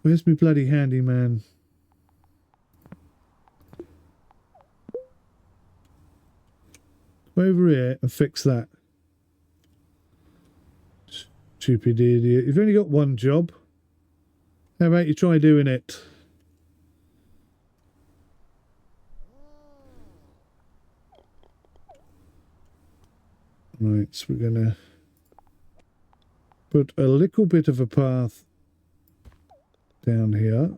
S1: Where's my bloody handyman? Go over here and fix that. Stupid idiot. You've only got one job. How about you try doing it? Right, so we're going to put a little bit of a path down here.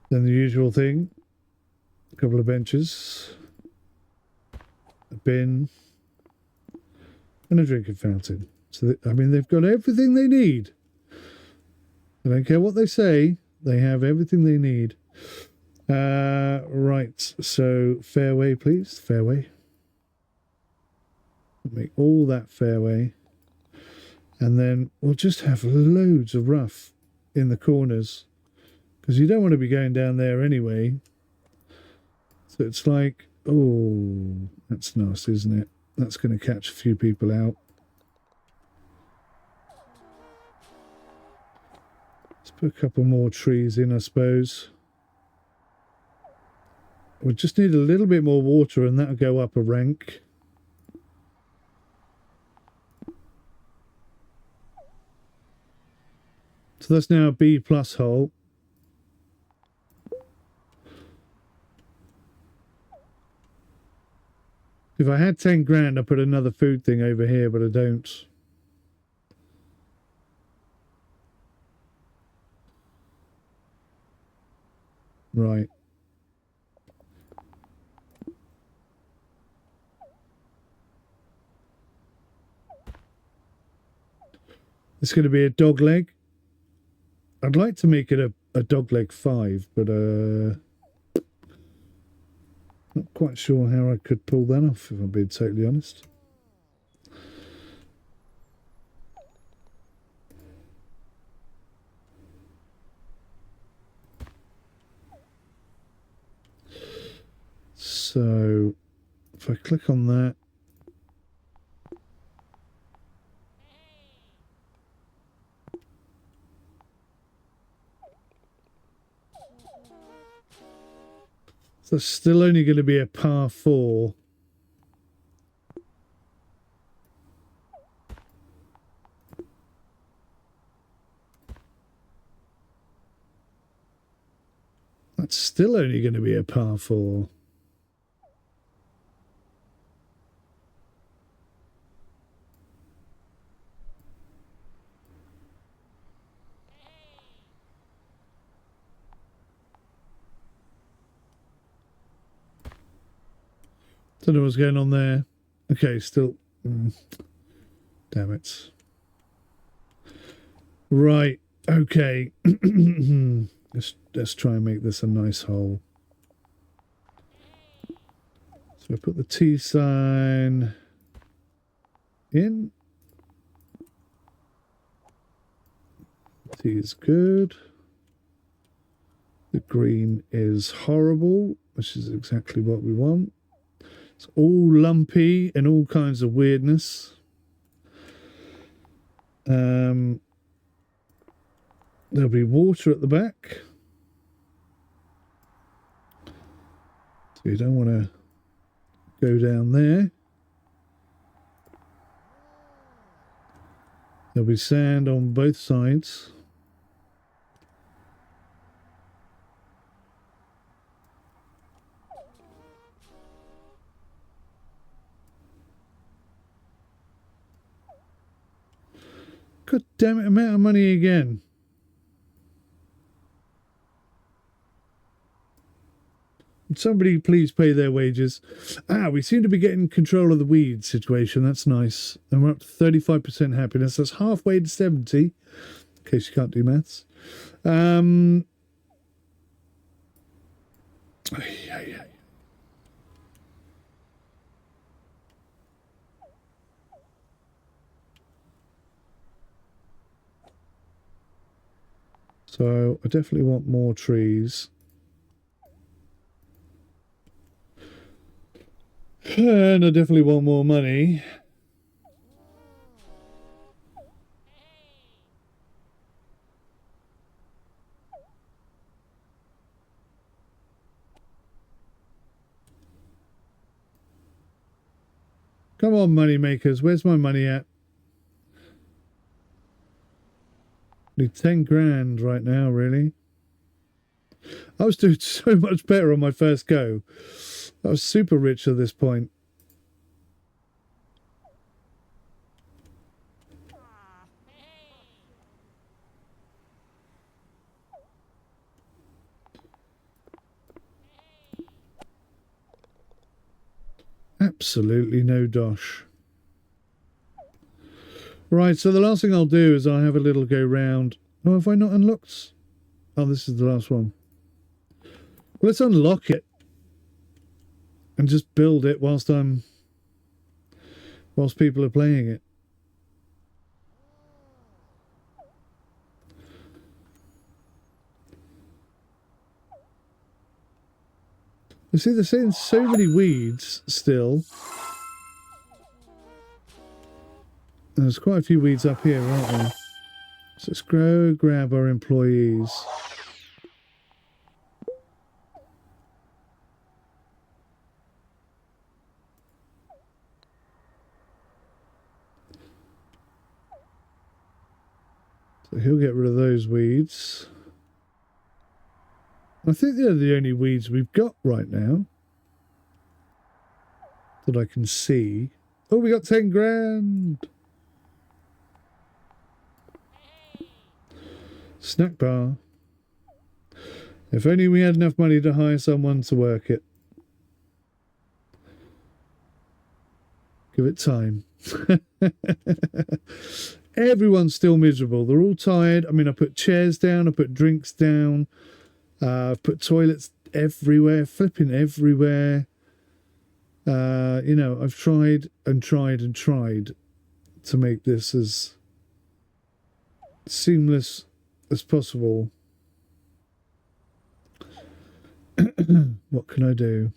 S1: Then the usual thing. A couple of benches. A bin. And a drinking fountain. So, I mean, they've got everything they need. I don't care what they say. They have everything they need. Right. So, fairway, please. Fairway. Make all that fairway. And then we'll just have loads of rough in the corners. Because you don't want to be going down there anyway. So it's like, oh, that's nasty, isn't it? That's going to catch a few people out. Let's put a couple more trees in, I suppose. We just need a little bit more water and that'll go up a rank. So that's now a B+ hole. If I had 10 grand, I'd put another food thing over here, but I don't. Right. It's going to be a dog leg. I'd like to make it a dog leg 5, but not quite sure how I could pull that off, if I'm being totally honest. So if I click on that, so it's still only going to be a par 4. That's still only going to be a par 4. Don't know what's going on there. Okay, still. Damn it. Right. Okay. Let's try and make this a nice hole. So I put the T sign in. T is good. The green is horrible, which is exactly what we want. It's all lumpy and all kinds of weirdness. There'll be water at the back. So you don't want to go down there. There'll be sand on both sides. God damn it, I'm out of money again. Somebody please pay their wages. We seem to be getting control of the weed situation. That's nice. And we're up to 35% happiness. That's halfway to 70, in case you can't do maths. Yeah. So I definitely want more trees. And I definitely want more money. Come on, money makers. Where's my money at? Need 10 grand right now, really. I was doing so much better on my first go. I was super rich at this point. Absolutely no dosh. Right, so the last thing I'll do is I'll have a little go round. Oh, have I not unlocked? Oh, this is the last one. Well, let's unlock it and just build it whilst people are playing it. You see, they're seeing so many weeds still. There's quite a few weeds up here, aren't there? So let's grab our employees. So he'll get rid of those weeds. I think they're the only weeds we've got right now that I can see. Oh, we got 10 grand. Snack bar. If only we had enough money to hire someone to work it. Give it time. Everyone's still miserable. They're all tired. I mean, I put chairs down. I put drinks down. I've put toilets everywhere. Flipping everywhere. You know, I've tried and tried and tried to make this as seamless as possible. What can I do?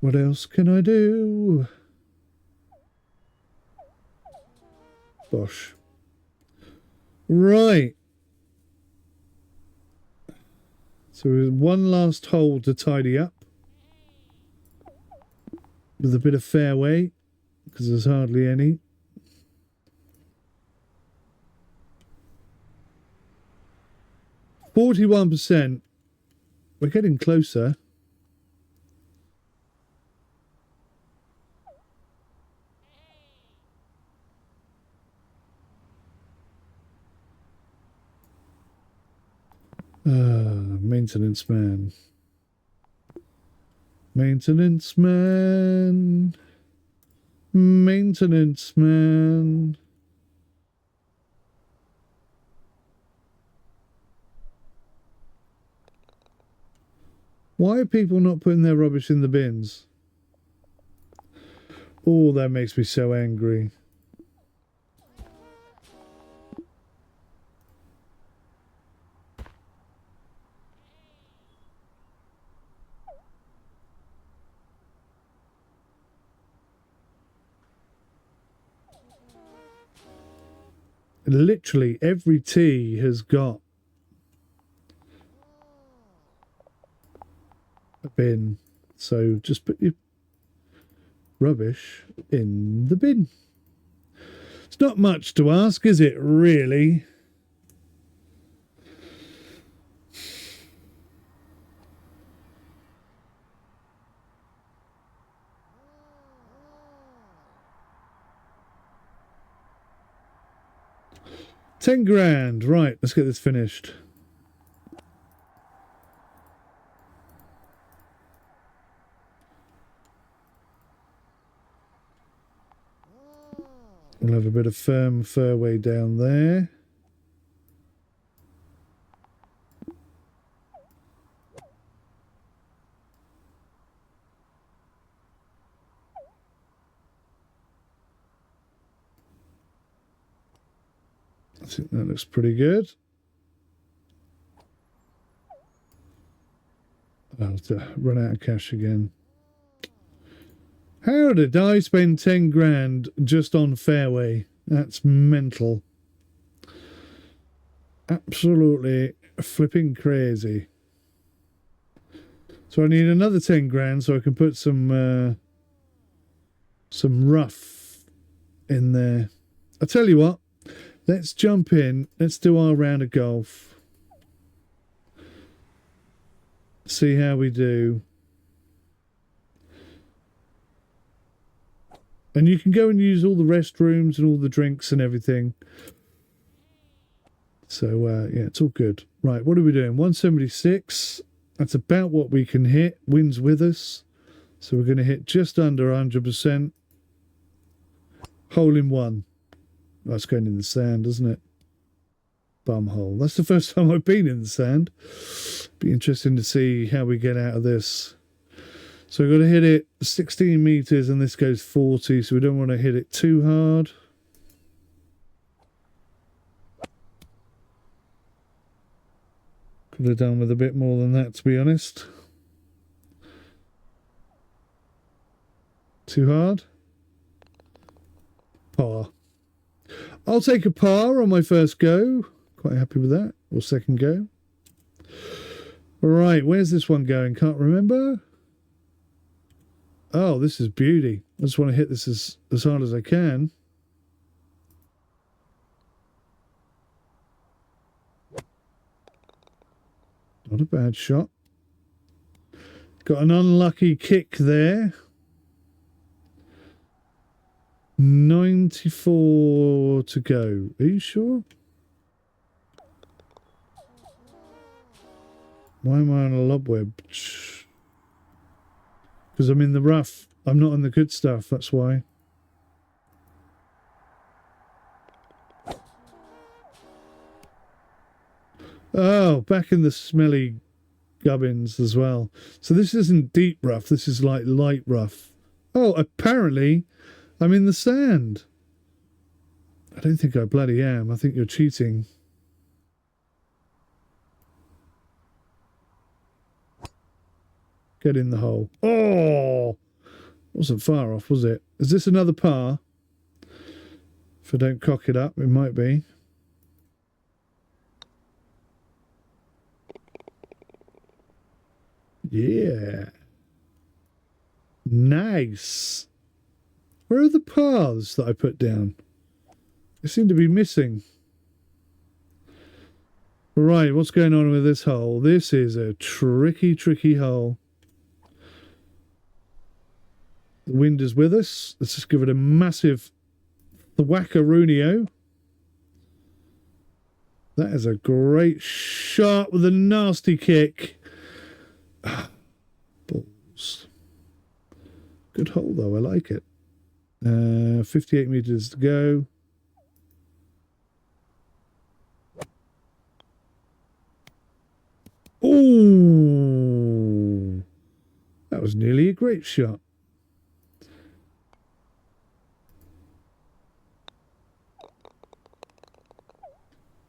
S1: What else can I do? Bosh. Right. So there's one last hole to tidy up with a bit of fairway, because there's hardly any. %. We're getting closer. Maintenance man. Maintenance man. Maintenance man. Why are people not putting their rubbish in the bins? Oh, that makes me so angry. Literally every tea has got a bin, so just put your rubbish in the bin. It's not much to ask, is it, really? £10 grand. Right, let's get this finished. We'll have a bit of firm fairway down there. I think that looks pretty good. I'll have to run out of cash again. How did I spend 10 grand just on fairway? That's mental. Absolutely flipping crazy. So I need another 10 grand so I can put some rough in there. I'll tell you what, let's jump in. Let's do our round of golf. See how we do. And you can go and use all the restrooms and all the drinks and everything. So, yeah, it's all good. Right, what are we doing? 176. That's about what we can hit. Wind's with us. So we're going to hit just under 100%. Hole in one. That's going in the sand, isn't it? Bum hole. That's the first time I've been in the sand. Be interesting to see how we get out of this. So we've got to hit it 16 meters and this goes 40, so we don't want to hit it too hard. Could have done with a bit more than that, to be honest. Too hard? Par. I'll take a par on my first go. Quite happy with that. Or second go. All right, where's this one going? Can't remember. Oh, this is beauty. I just want to hit this as hard as I can. Not a bad shot. Got an unlucky kick there. 94 to go. Are you sure? Why am I on a lob web? Because I'm in the rough. I'm not on the good stuff, that's why. Oh, back in the smelly gubbins as well. So this isn't deep rough, this is like light rough. Oh, apparently I'm in the sand. I don't think I bloody am. I think you're cheating. Get in the hole. Oh! Wasn't far off, was it? Is this another par? If I don't cock it up, it might be. Yeah. Nice. Where are the pars that I put down? They seem to be missing. Right, what's going on with this hole? This is a tricky, tricky hole. The wind is with us. Let's just give it a massive thwackaroonie-o. That is a great shot with a nasty kick. Balls. Good hole, though. I like it. 58 meters to go. Oh, that was nearly a great shot.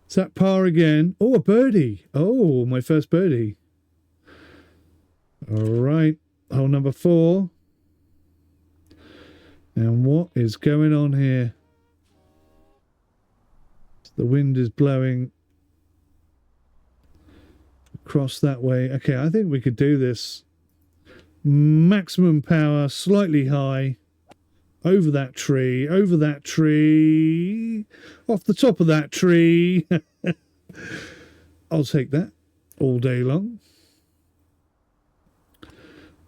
S1: Is that par again? Oh, a birdie. Oh, my first birdie. All right, hole number 4. And what is going on here? The wind is blowing across that way. Okay, I think we could do this. Maximum power, slightly high. Over that tree, off the top of that tree. I'll take that all day long.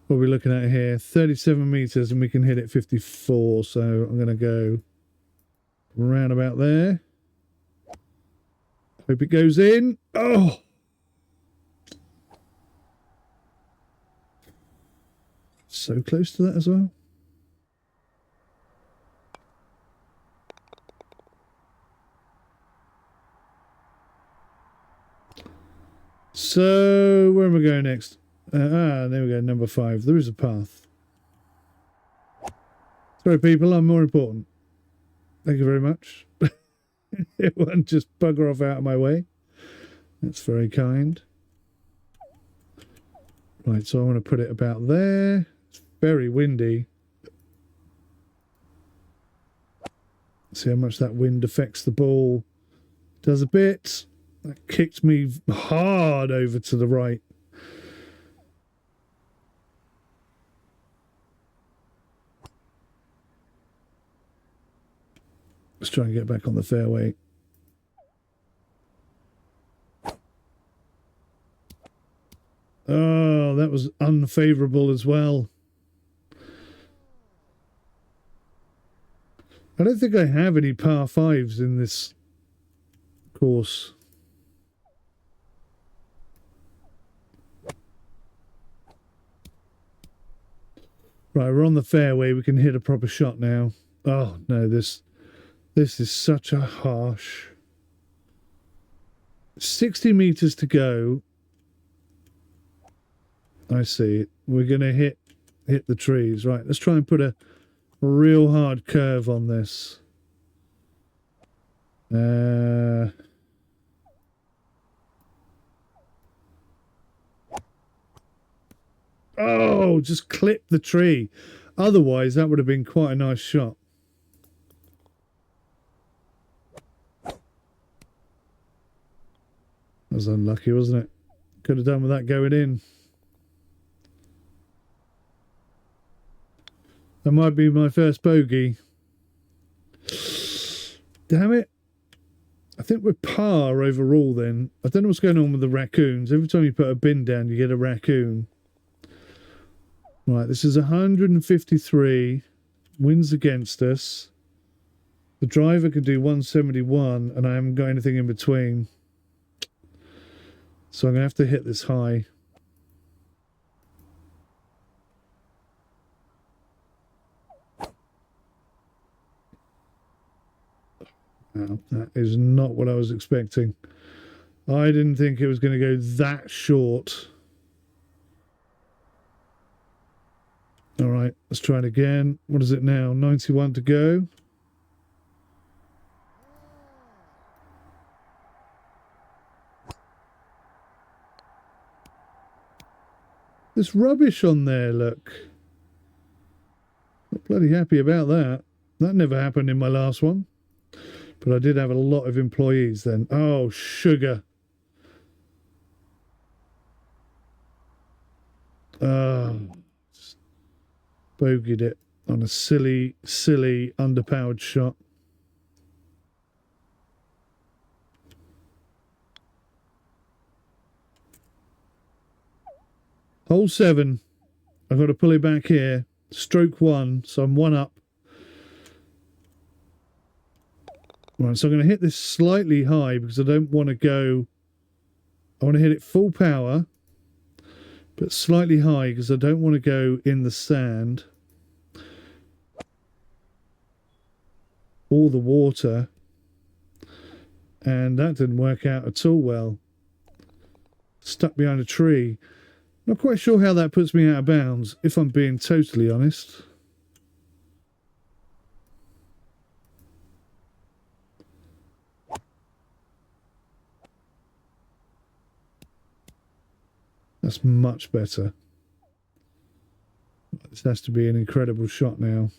S1: What are we looking at here? 37 meters and we can hit it 54. So I'm going to go round about there. Hope it goes in. Oh! So close to that as well. So, where am I going next? There we go, number 5. There is a path. Sorry, people, I'm more important. Thank you very much. It won't just bugger off out of my way. That's very kind. Right, so I want to put it about there. It's very windy. See how much that wind affects the ball. Does a bit. That kicked me hard over to the right. Let's try and get back on the fairway. Oh, that was unfavourable as well. I don't think I have any par 5s in this course. Right, we're on the fairway. We can hit a proper shot now. Oh, no, this is such a harsh. 60 meters to go. I see it. We're going to hit the trees. Right, let's try and put a real hard curve on this. Oh, just clip the tree. Otherwise, that would have been quite a nice shot. That was unlucky, wasn't it? Could have done with that going in. That might be my first bogey. Damn it. I think we're par overall then. I don't know what's going on with the raccoons. Every time you put a bin down, you get a raccoon. Right, this is 153. Winds against us. The driver can do 171, and I haven't got anything in between. So I'm going to have to hit this high. Oh, that is not what I was expecting. I didn't think it was going to go that short. All right, let's try it again. What is it now? 91 to go. There's rubbish on there, look. Not bloody happy about that. That never happened in my last one. But I did have a lot of employees then. Oh, sugar. Bogeyed it on a silly, underpowered shot. Hole 7. I've got to pull it back here. Stroke 1, so I'm 1 up. Right, so I'm going to hit this slightly high because I don't want to go... I want to hit it full power, but slightly high because I don't want to go in the sand or the water. And that didn't work out at all well. Stuck behind a tree. Not quite sure how that puts me out of bounds, if I'm being totally honest. That's much better. This has to be an incredible shot now.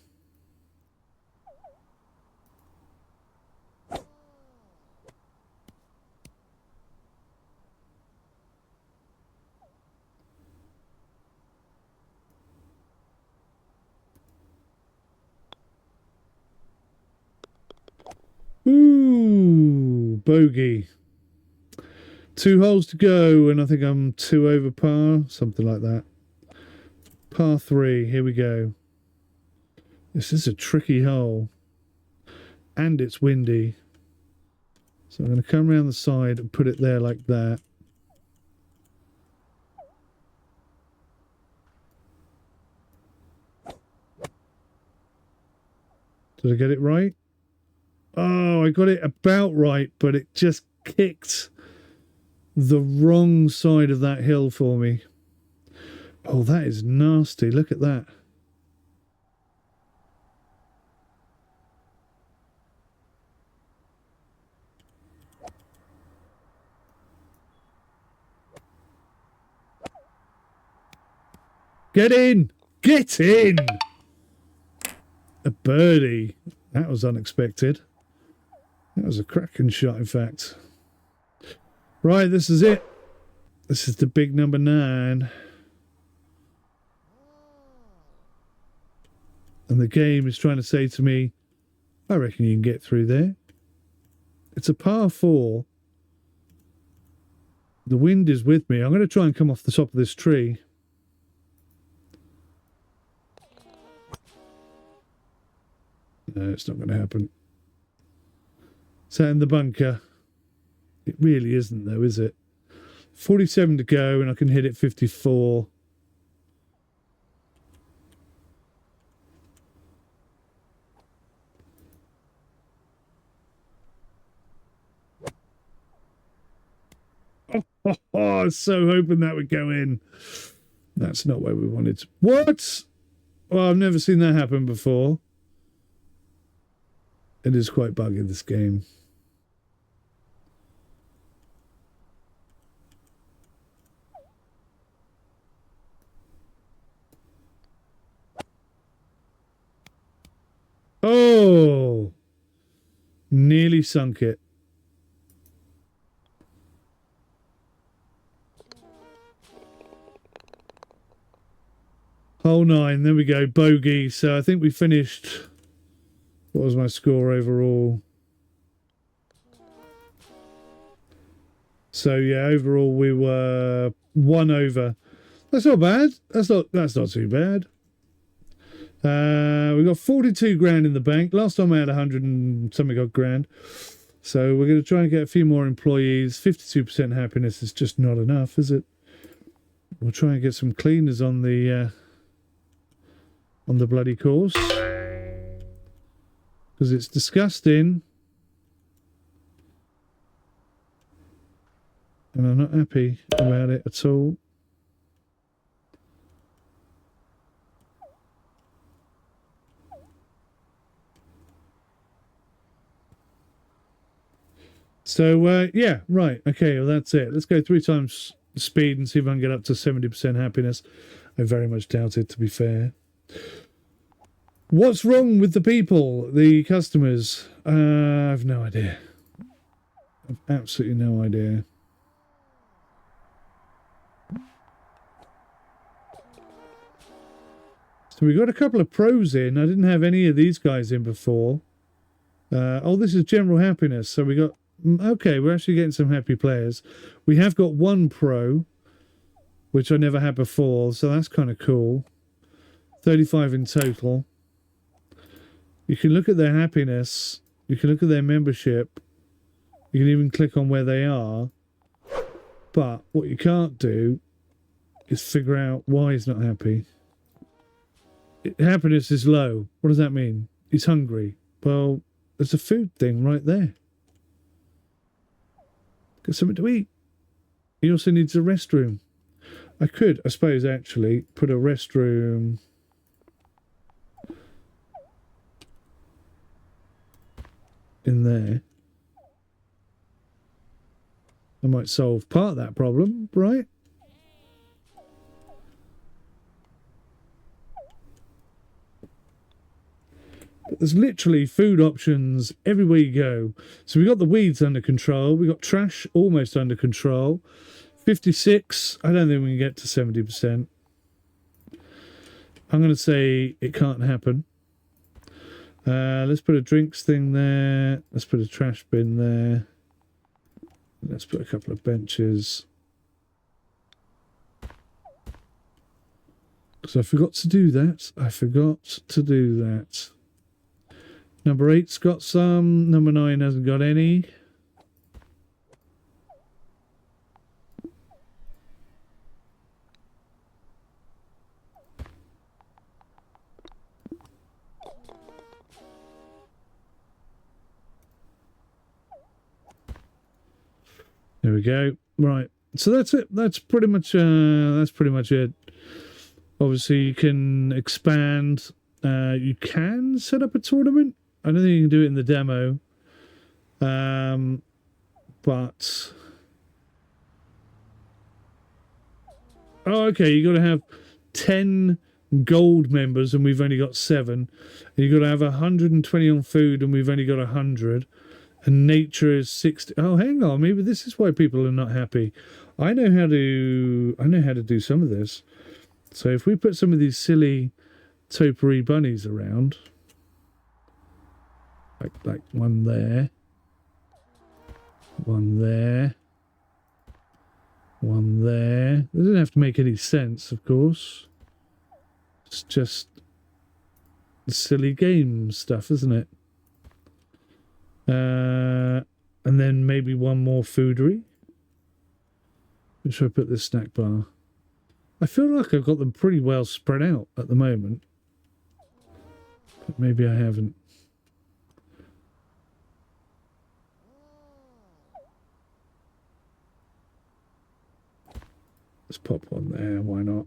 S1: Ooh, bogey. 2 holes to go, and I think I'm 2 over par, something like that. Par 3, here we go. This is a tricky hole, and it's windy. So I'm going to come around the side and put it there like that. Did I get it right? Oh, I got it about right, but it just kicked the wrong side of that hill for me. Oh, that is nasty. Look at that. Get in! Get in! A birdie. That was unexpected. That was a cracking shot, in fact. Right, this is it. This is the big number 9. And the game is trying to say to me, I reckon you can get through there. It's a par 4. The wind is with me. I'm going to try and come off the top of this tree. No, it's not going to happen. Is that in the bunker? It really isn't, though, is it? 47 to go, and I can hit it 54. Oh, I was so hoping that would go in. That's not where we wanted. What? Well, I've never seen that happen before. It is quite buggy, this game. Oh! Nearly sunk it. Hole 9, there we go, bogey. So I think we finished. What was my score overall? So yeah, overall we were 1 over. That's not bad. That's not too bad. We got 42 grand in the bank. Last time I had 100 and something odd grand. So we're going to try and get a few more employees. 52% happiness is just not enough, is it? We'll try and get some cleaners on the bloody course, because it's disgusting and I'm not happy about it at all. So yeah, right, okay, well that's it. Let's go 3 times speed and see if I can get up to 70% happiness. I very much doubt it, to be fair. What's wrong with the people, the customers? I've no idea. I've absolutely no idea. So we got a couple of pros in. I didn't have any of these guys in before. Oh, this is general happiness. So we got... Okay, we're actually getting some happy players. We have got 1 pro, which I never had before, so that's kind of cool. 35 in total. You can look at their happiness. You can look at their membership. You can even click on where they are. But what you can't do is figure out why he's not happy. Happiness is low. What does that mean? He's hungry. Well, there's a food thing right there. Get something to eat. He also needs a restroom. I could, I suppose, actually put a restroom in there. I might solve part of that problem, right? But there's literally food options everywhere you go. So we got the weeds under control. We got trash almost under control. 56. I don't think we can get to 70%. I'm going to say it can't happen. Let's put a drinks thing there. Let's put a trash bin there. Let's put a couple of benches. Because I forgot to do that. I forgot to do that. Number 8's got some. Number 9 hasn't got any. There we go. Right. So that's it. That's pretty much it. Obviously, you can expand. You can set up a tournament. I don't think you can do it in the demo. But oh, okay. You got to have 10 gold members, and we've only got 7. And you got to have 120 on food, and we've only got 100. And nature is 60. Oh, hang on. Maybe this is why people are not happy. I know how to do some of this. So if we put some of these silly topiary bunnies around, like one there, one there, one there. It doesn't have to make any sense, of course. It's just silly game stuff, isn't it? And then maybe one more foodery. Where should I put this snack bar? I feel like I've got them pretty well spread out at the moment. But maybe I haven't. Let's pop one there, why not?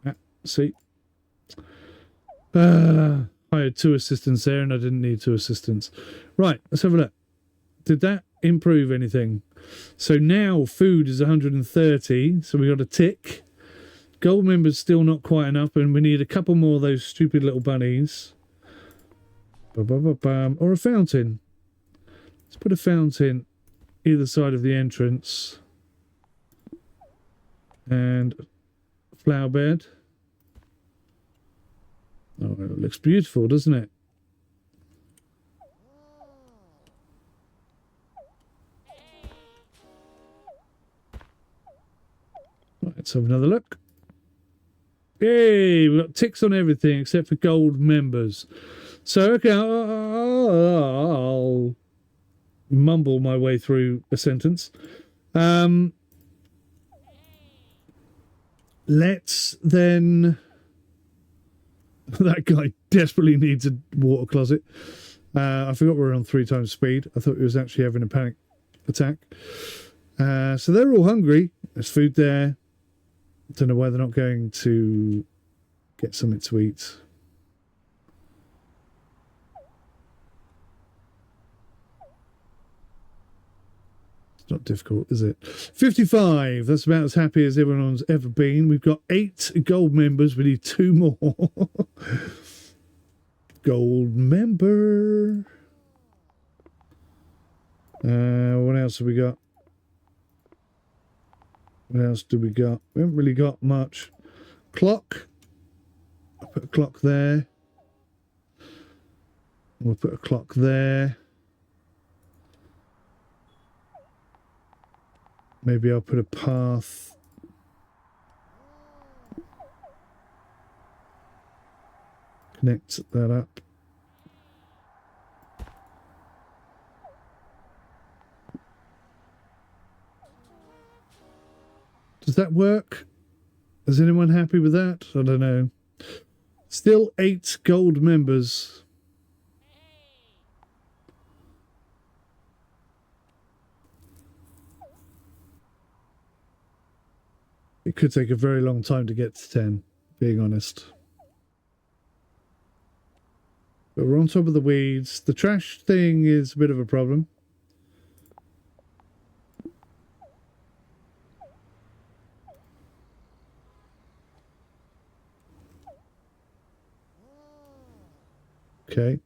S1: Ah, see? I had 2 assistants there and I didn't need 2 assistants. Right, let's have a look. Did that improve anything? So now food is 130, so we got a tick. Gold members still not quite enough, and we need a couple more of those stupid little bunnies. Or a fountain. Let's put a fountain either side of the entrance. And a flower bed. Oh, it looks beautiful, doesn't it? Right, let's have another look. Yay, we've got ticks on everything except for gold members. So, okay, I'll mumble my way through a sentence. Let's then... That guy desperately needs a water closet. I forgot we're on 3 times speed. I thought he was actually having a panic attack. So they're all hungry. There's food there. Don't know why they're not going to get something to eat. It's not difficult, is it? 55. That's about as happy as everyone's ever been. We've got 8 gold members. We need 2 more. Gold member. What else have we got? What else do we got? We haven't really got much. Clock. I'll put a clock there. We'll put a clock there. Maybe I'll put a path. Connect that up. Does that work? Is anyone happy with that? I don't know. Still 8 gold members. It could take a very long time to get to 10, being honest. But we're on top of the weeds. The trash thing is a bit of a problem. Okay.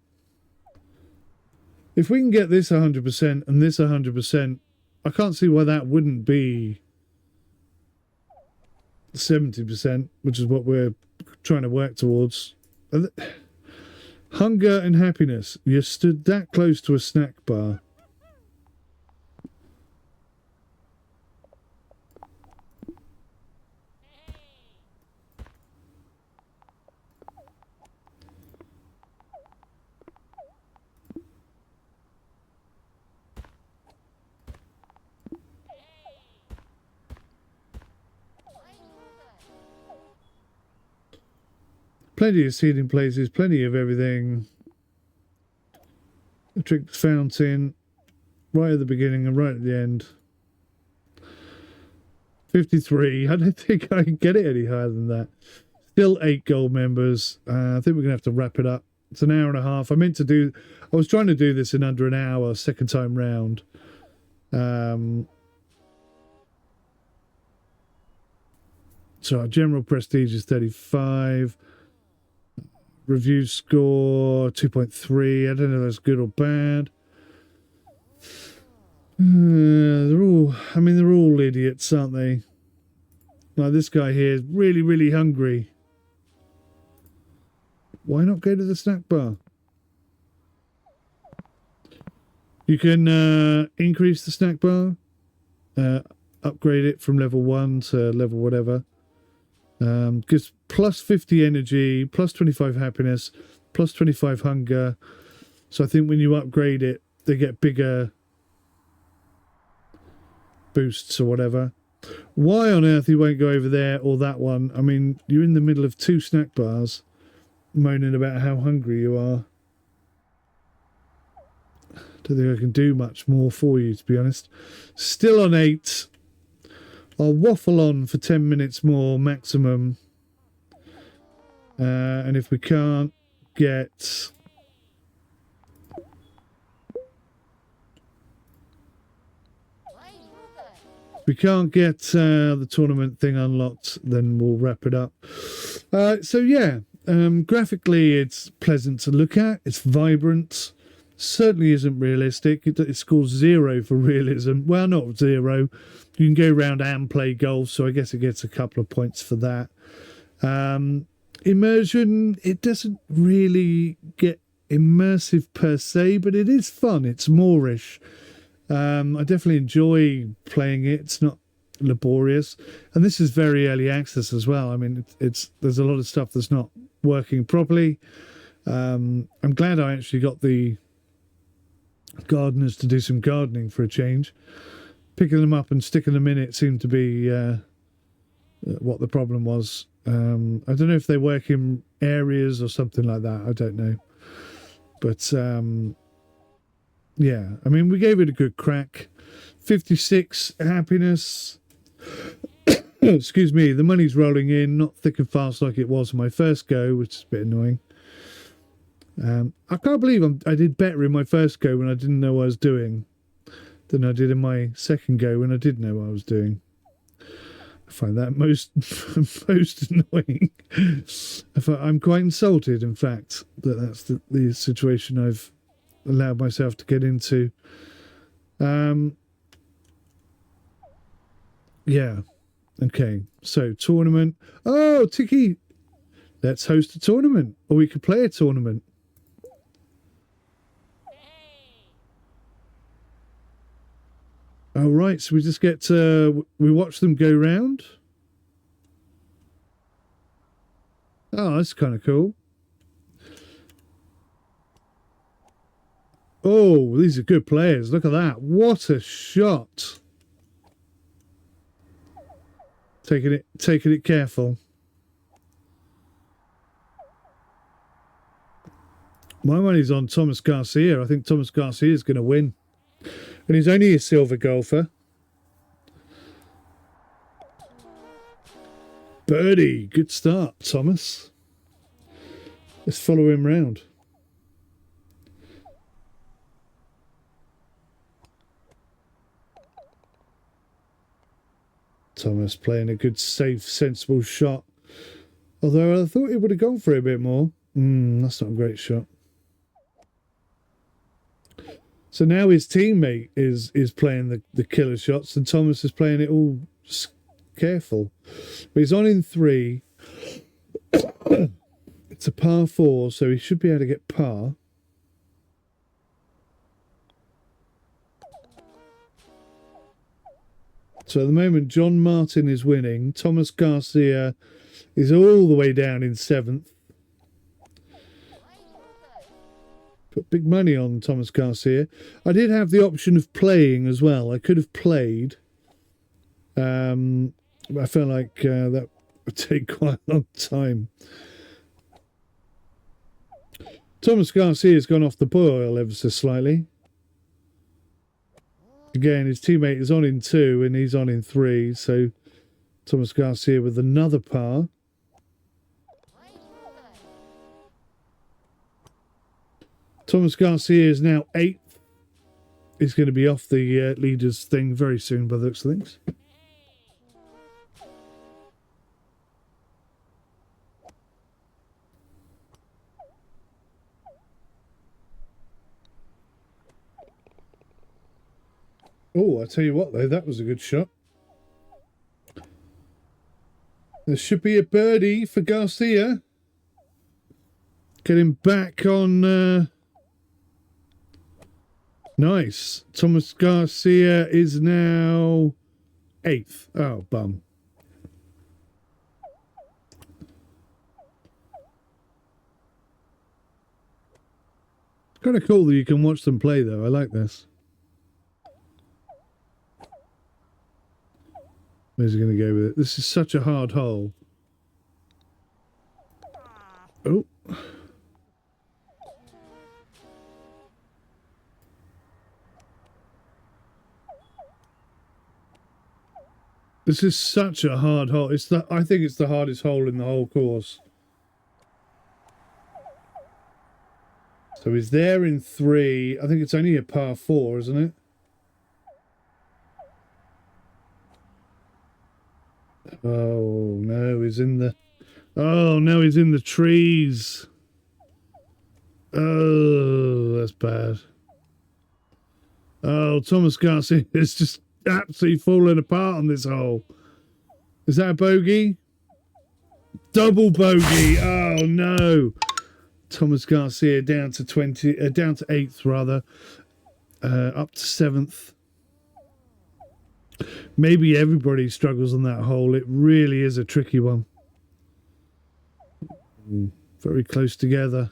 S1: If we can get this 100% and this 100%, I can't see why that wouldn't be 70%, which is what we're trying to work towards. Hunger and happiness. You stood that close to a snack bar. Plenty of seating places, plenty of everything. A drink fountain. right at the beginning and right at the end. 53. I don't think I can get it any higher than that. Still 8 gold members. I think we're gonna have to wrap it up. It's an hour and a half. I was trying to do this in under an hour, second time round. So our general prestige is 35. Review score 2.3. I don't know if that's good or bad. They're all idiots, aren't they? Like this guy here is really, really hungry. Why not go to the snack bar? You can increase the snack bar, upgrade it from level 1 to level whatever. Gives plus 50 energy, plus 25 happiness, plus 25 hunger. So I think when you upgrade it, they get bigger boosts or whatever. Why on earth he won't go over there or that one? I mean, you're in the middle of 2 snack bars moaning about how hungry you are. Don't think I can do much more for you, to be honest. Still on 8. I'll waffle on for 10 minutes more maximum. And if we can't get... we can't get the tournament thing unlocked, then we'll wrap it up. So yeah, graphically it's pleasant to look at. It's vibrant. Certainly isn't realistic. It scores 0 for realism. Well, not 0. You can go around and play golf, so I guess it gets a couple of points for that. Immersion, it doesn't really get immersive per se, but it is fun. It's moreish. I definitely enjoy playing it. It's not laborious, and this is very early access as well. I mean, there's a lot of stuff that's not working properly. I'm glad I actually got the gardeners to do some gardening for a change. Picking them up and sticking them in it seemed to be what the problem was. I don't know if they work in areas or something like that. I don't know, but yeah, I mean, we gave it a good crack. 56 happiness. Excuse me, the money's rolling in, not thick and fast like it was my first go, which is a bit annoying. I can't believe I did better in my first go when I didn't know what I was doing than I did in my second go when I did know what I was doing. I find that most annoying. I'm quite insulted, in fact, that that's the situation I've allowed myself to get into. Yeah. Okay. So tournament. Oh, Tiki. Let's host a tournament, or we could play a tournament. Oh, right. So we just get to we watch them go round. Oh, that's kind of cool. Oh, these are good players. Look at that. What a shot. Taking it careful. My money's on Thomas Garcia. I think Thomas Garcia is going to win. And he's only a silver golfer. Birdie. Good start, Thomas. Let's follow him round. Thomas playing a good, safe, sensible shot. Although I thought he would have gone for it a bit more. That's not a great shot. So now his teammate is playing the killer shots, and Thomas is playing it all careful. But he's on in 3. It's a par 4, so he should be able to get par. So at the moment, John Martin is winning. Thomas Garcia is all the way down in 7th. Put big money on Thomas Garcia. I did have the option of playing as well. I could have played. I felt like that would take quite a long time. Thomas Garcia has gone off the boil ever so slightly. Again, his teammate is on in 2 and he's on in 3. So Thomas Garcia with another par. Thomas Garcia is now 8th. He's going to be off the leaders thing very soon by the looks of things. Oh, I tell you what, though, that was a good shot. There should be a birdie for Garcia. Getting back on... Nice. Thomas Garcia is now 8th. Oh, bum. It's kind of cool that you can watch them play, though. I like this. Where's he going to go with it? This is such a hard hole. Oh. This is such a hard hole. I think it's the hardest hole in the whole course. So he's there in 3. I think it's only a par 4, isn't it? Oh no, he's in the... Oh no, he's in the trees. Oh, that's bad. Oh, Thomas Garcia is just absolutely falling apart on this hole. Is that a bogey? Double bogey. Oh no. Thomas Garcia down to 8th rather. Up to 7th. Maybe everybody struggles on that hole. It really is a tricky one. Very close together.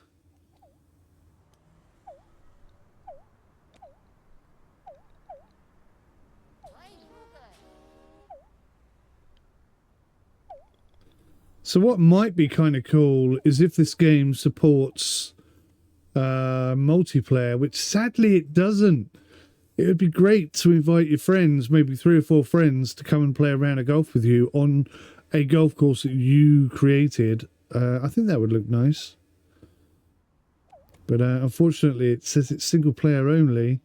S1: So what might be kind of cool is if this game supports multiplayer, which sadly it doesn't. It would be great to invite your friends, maybe 3 or 4 friends, to come and play a round of golf with you on a golf course that you created. I think that would look nice. But unfortunately, it says it's single player only.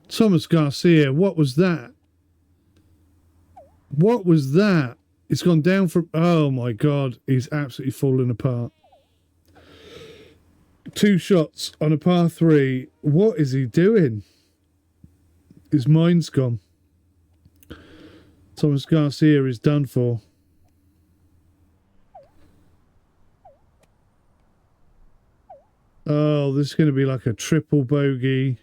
S1: Thomas Garcia, what was that? What was that? It's gone down from... Oh my God, he's absolutely fallen apart. 2 shots on a par 3. What is he doing? His mind's gone. Thomas Garcia is done for. Oh, this is going to be like a triple bogey.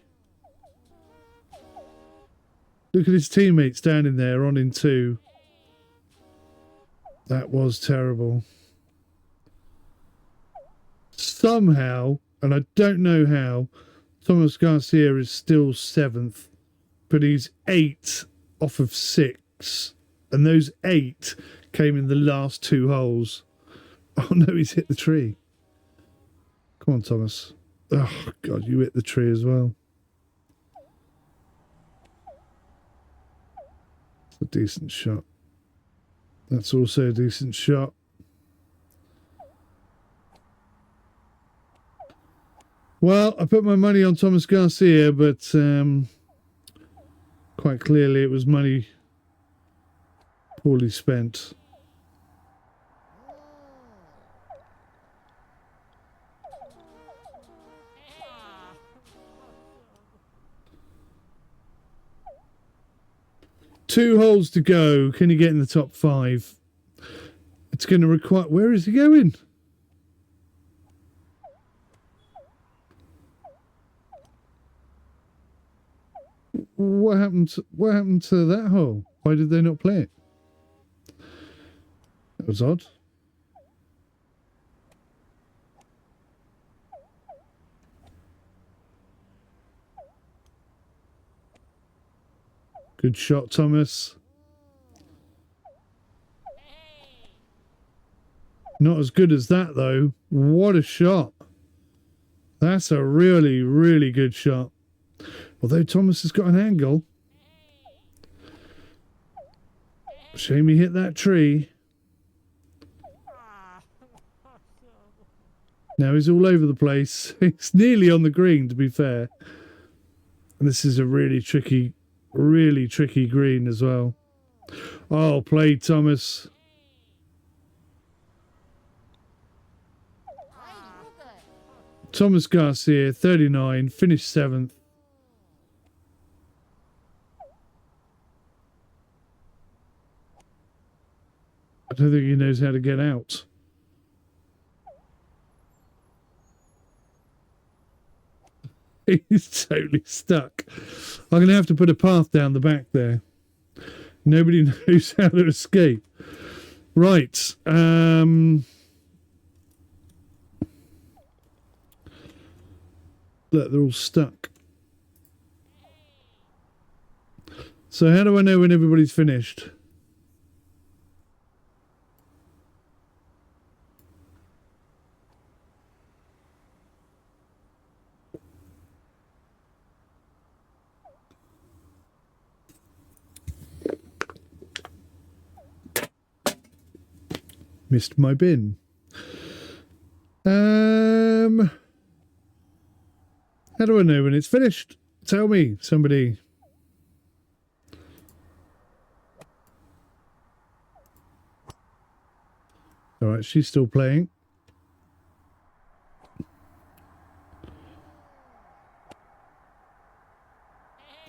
S1: Look at his teammates standing there on in 2. That was terrible. Somehow, and I don't know how, Thomas Garcia is still 7th, but he's 8 off of 6. And those 8 came in the last 2 holes. Oh no, he's hit the tree. Come on, Thomas. Oh God, you hit the tree as well. It's a decent shot. That's also a decent shot. Well, I put my money on Thomas Garcia, but quite clearly it was money poorly spent. Two holes to go. Can he get in the top 5? It's going to require... Where is he going? What happened to that hole? Why did they not play it? That was odd. Good shot, Thomas. Not as good as that, though. What a shot. That's a really, really good shot. Although Thomas has got an angle. Shame he hit that tree. Now he's all over the place. He's nearly on the green, to be fair. And this is a really tricky green as well. Oh, played, Thomas. Thomas Garcia, 39, finished 7th. I don't think he knows how to get out. He's totally stuck. I'm going to have to put a path down the back there. Nobody knows how to escape. Right. Look, they're all stuck. So how do I know when everybody's finished? Missed my bin. How do I know when it's finished? Tell me, somebody. All right, she's still playing.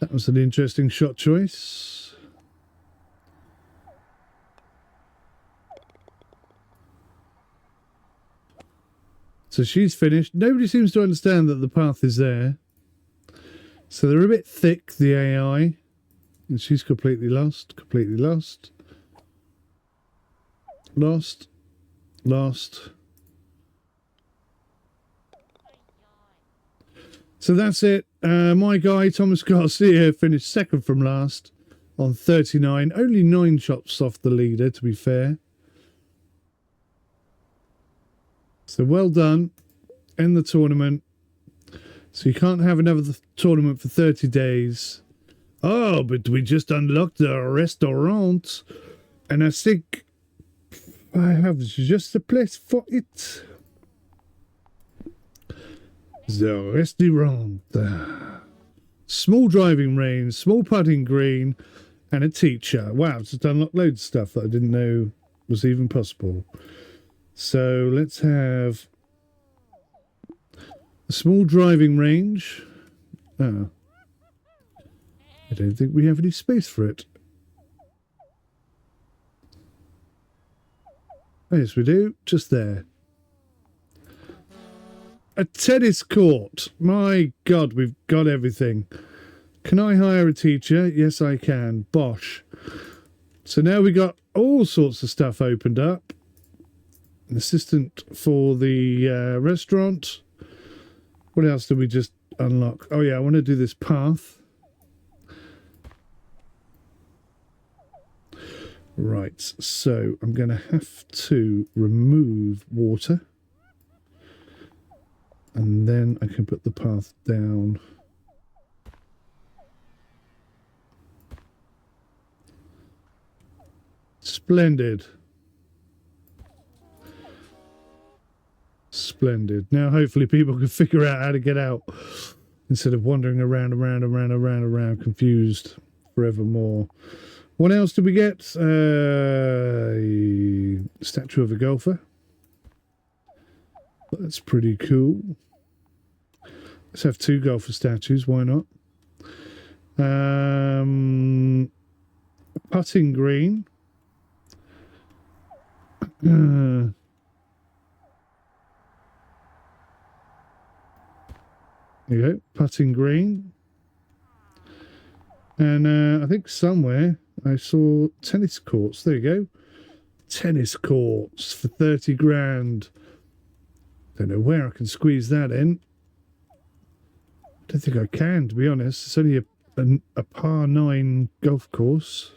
S1: That was an interesting shot choice. So she's finished. Nobody seems to understand that the path is there. So they're a bit thick, the AI. And she's completely lost. Completely lost. Lost. Lost. So that's it. My guy, Thomas Garcia, finished 2nd from last on 39. Only 9 shots off the leader, to be fair. So well done. End the tournament. So you can't have another tournament for 30 days. Oh, but we just unlocked the restaurant. And I think I have just the place for it. The restaurant. Small driving range, small putting green, and a teacher. Wow, just unlocked loads of stuff that I didn't know was even possible. So let's have a small driving range. Oh. I don't think we have any space for it. Oh, yes, we do. Just there. A tennis court. My God, we've got everything. Can I hire a teacher? Yes, I can. Bosh. So now we got all sorts of stuff opened up. An assistant for the restaurant. What else did we just unlock? Oh, yeah, I want to do this path. Right, so I'm going to have to remove water. And then I can put the path down. Splendid. Splendid. Now hopefully people can figure out how to get out instead of wandering around, confused forevermore. What else did we get? A statue of a golfer. That's pretty cool. Let's have 2 golfer statues. Why not? Putting green. There you go. Putting green. And I think somewhere I saw tennis courts. There you go. Tennis courts for 30 grand. Don't know where I can squeeze that in. I don't think I can, to be honest. It's only a par 9 golf course.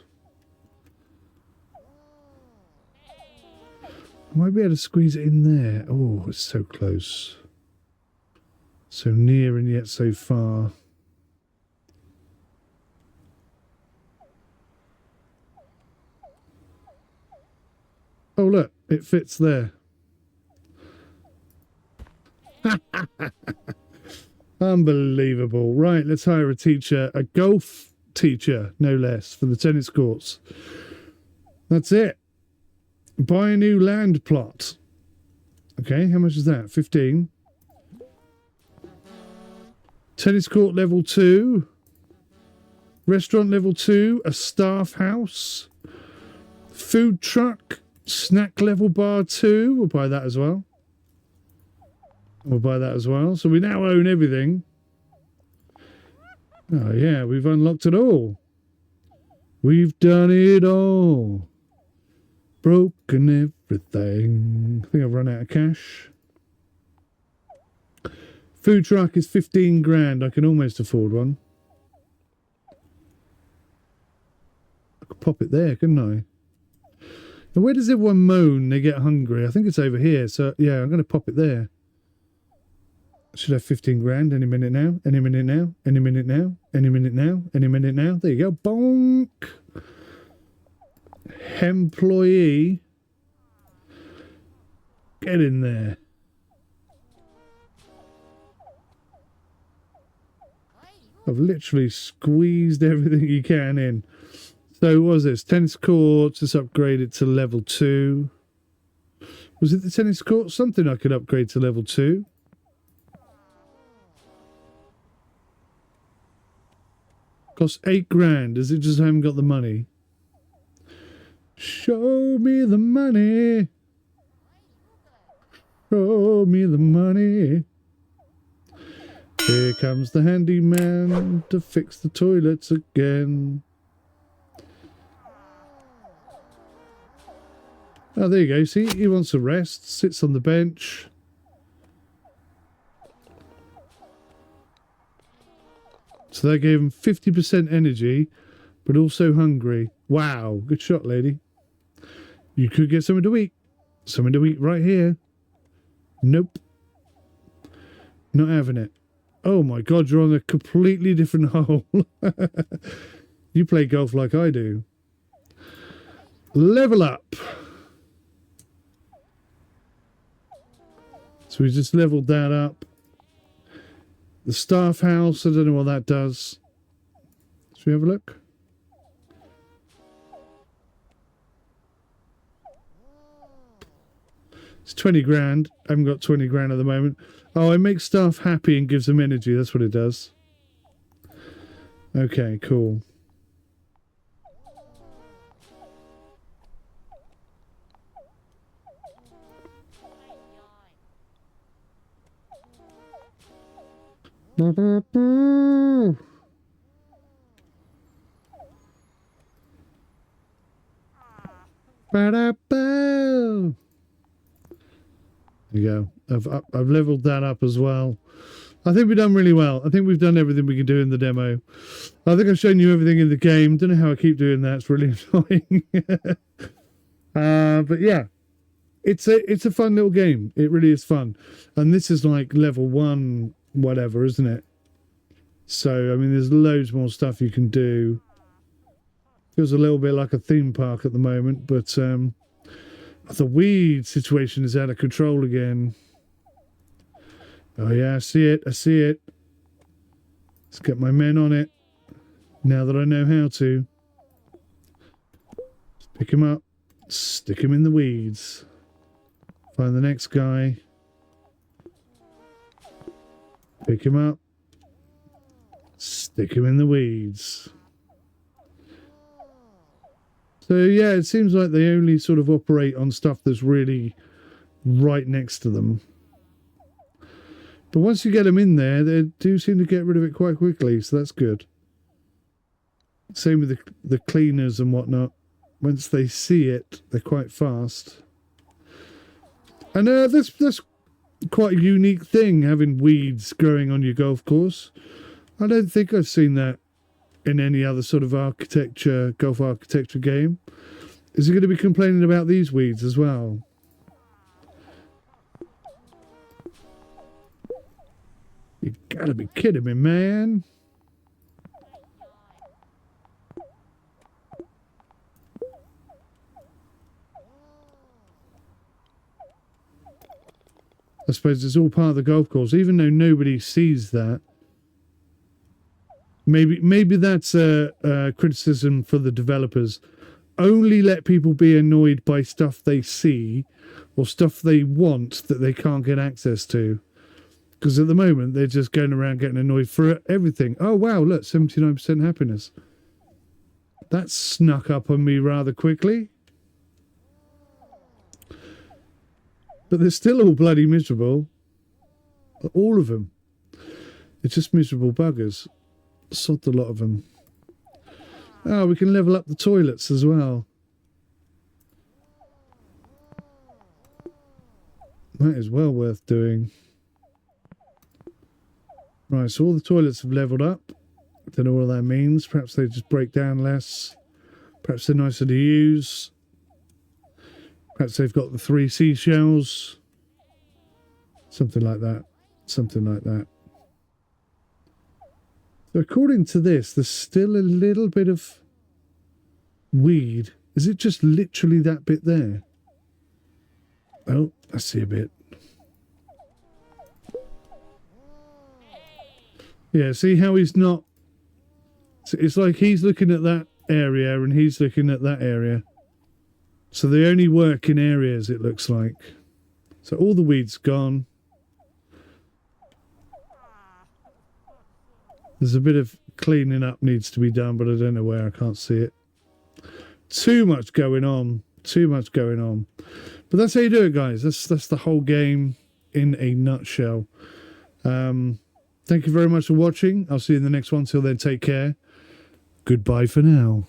S1: I might be able to squeeze it in there. Oh, it's so close. So near and yet so far. Oh, look, it fits there. Unbelievable. Right, let's hire a teacher, a golf teacher, no less, for the tennis courts. That's it. Buy a new land plot. Okay, how much is that? 15. Tennis court level 2. Restaurant level 2. A staff house. Food truck. Snack level bar 2. We'll buy that as well. We'll buy that as well. So we now own everything. Oh yeah, we've unlocked it all. We've done it all. Broken everything. I think I've run out of cash. Food truck is 15 grand. I can almost afford one. I could pop it there, couldn't I? And where does everyone moan they get hungry? I think it's over here. So yeah, I'm going to pop it there. Should have 15 grand any minute now. Any minute now. Any minute now. Any minute now. Any minute now. There you go. Bonk. Employee. Get in there. I've literally squeezed everything you can in. So what was this? Tennis courts. Let's upgrade it to level 2. Was it the tennis court? Something I could upgrade to level 2. Costs 8 grand. Is it just I haven't got the money? Show me the money. Show me the money. Here comes the handyman to fix the toilets again. Oh, there you go. See, he wants a rest. Sits on the bench. So that gave him 50% energy, but also hungry. Wow. Good shot, lady. You could get something to eat. Something to eat right here. Nope. Not having it. Oh my God, you're on a completely different hole. You play golf like I do. Level up. So we just leveled that up. The staff house, I don't know what that does. Should we have a look? It's 20 grand. I haven't got 20 grand at the moment. Oh, it makes staff happy and gives them energy. That's what it does. Okay, cool. Ba-da-boo. There you go. I've leveled that up as well. I think we've done really well. I think we've done everything we can do in the demo. I think I've shown you everything in the game. Don't know how I keep doing that. It's really annoying. But yeah, it's a fun little game. It really is fun. And this is like level 1, whatever, isn't it? So, I mean, there's loads more stuff you can do. Feels a little bit like a theme park at the moment, but the weed situation is out of control again. Oh yeah, I see it. I see it. Let's get my men on it. Now that I know how to. Just pick him up. Stick him in the weeds. Find the next guy. Pick him up. Stick him in the weeds. So yeah, it seems like they only sort of operate on stuff that's really right next to them. But once you get them in there, they do seem to get rid of it quite quickly, so that's good. Same with the cleaners and whatnot. Once they see it, they're quite fast. And that's quite a unique thing, having weeds growing on your golf course. I don't think I've seen that in any other sort of architecture, golf architecture game. Is he going to be complaining about these weeds as well? You gotta be kidding me, man. I suppose it's all part of the golf course, even though nobody sees that. Maybe that's a criticism for the developers. Only let people be annoyed by stuff they see or stuff they want that they can't get access to. Because at the moment, they're just going around getting annoyed for everything. Oh, wow, look, 79% happiness. That snuck up on me rather quickly. But they're still all bloody miserable. All of them. They're just miserable buggers. Sod the lot of them. Oh, we can level up the toilets as well. That is well worth doing. Right, so all the toilets have leveled up. Don't know what that means. Perhaps they just break down less. Perhaps they're nicer to use. Perhaps they've got the 3 seashells. Something like that. Something like that. So according to this, there's still a little bit of weed. Is it just literally that bit there? Oh, I see a bit. Yeah, see how he's not... It's like he's looking at that area and he's looking at that area. So they only work in areas, it looks like. So all the weed's gone. There's a bit of cleaning up needs to be done, but I don't know where. I can't see it. Too much going on. Too much going on. But that's how you do it, guys. That's the whole game in a nutshell. Thank you very much for watching. I'll see you in the next one. Till then, take care. Goodbye for now.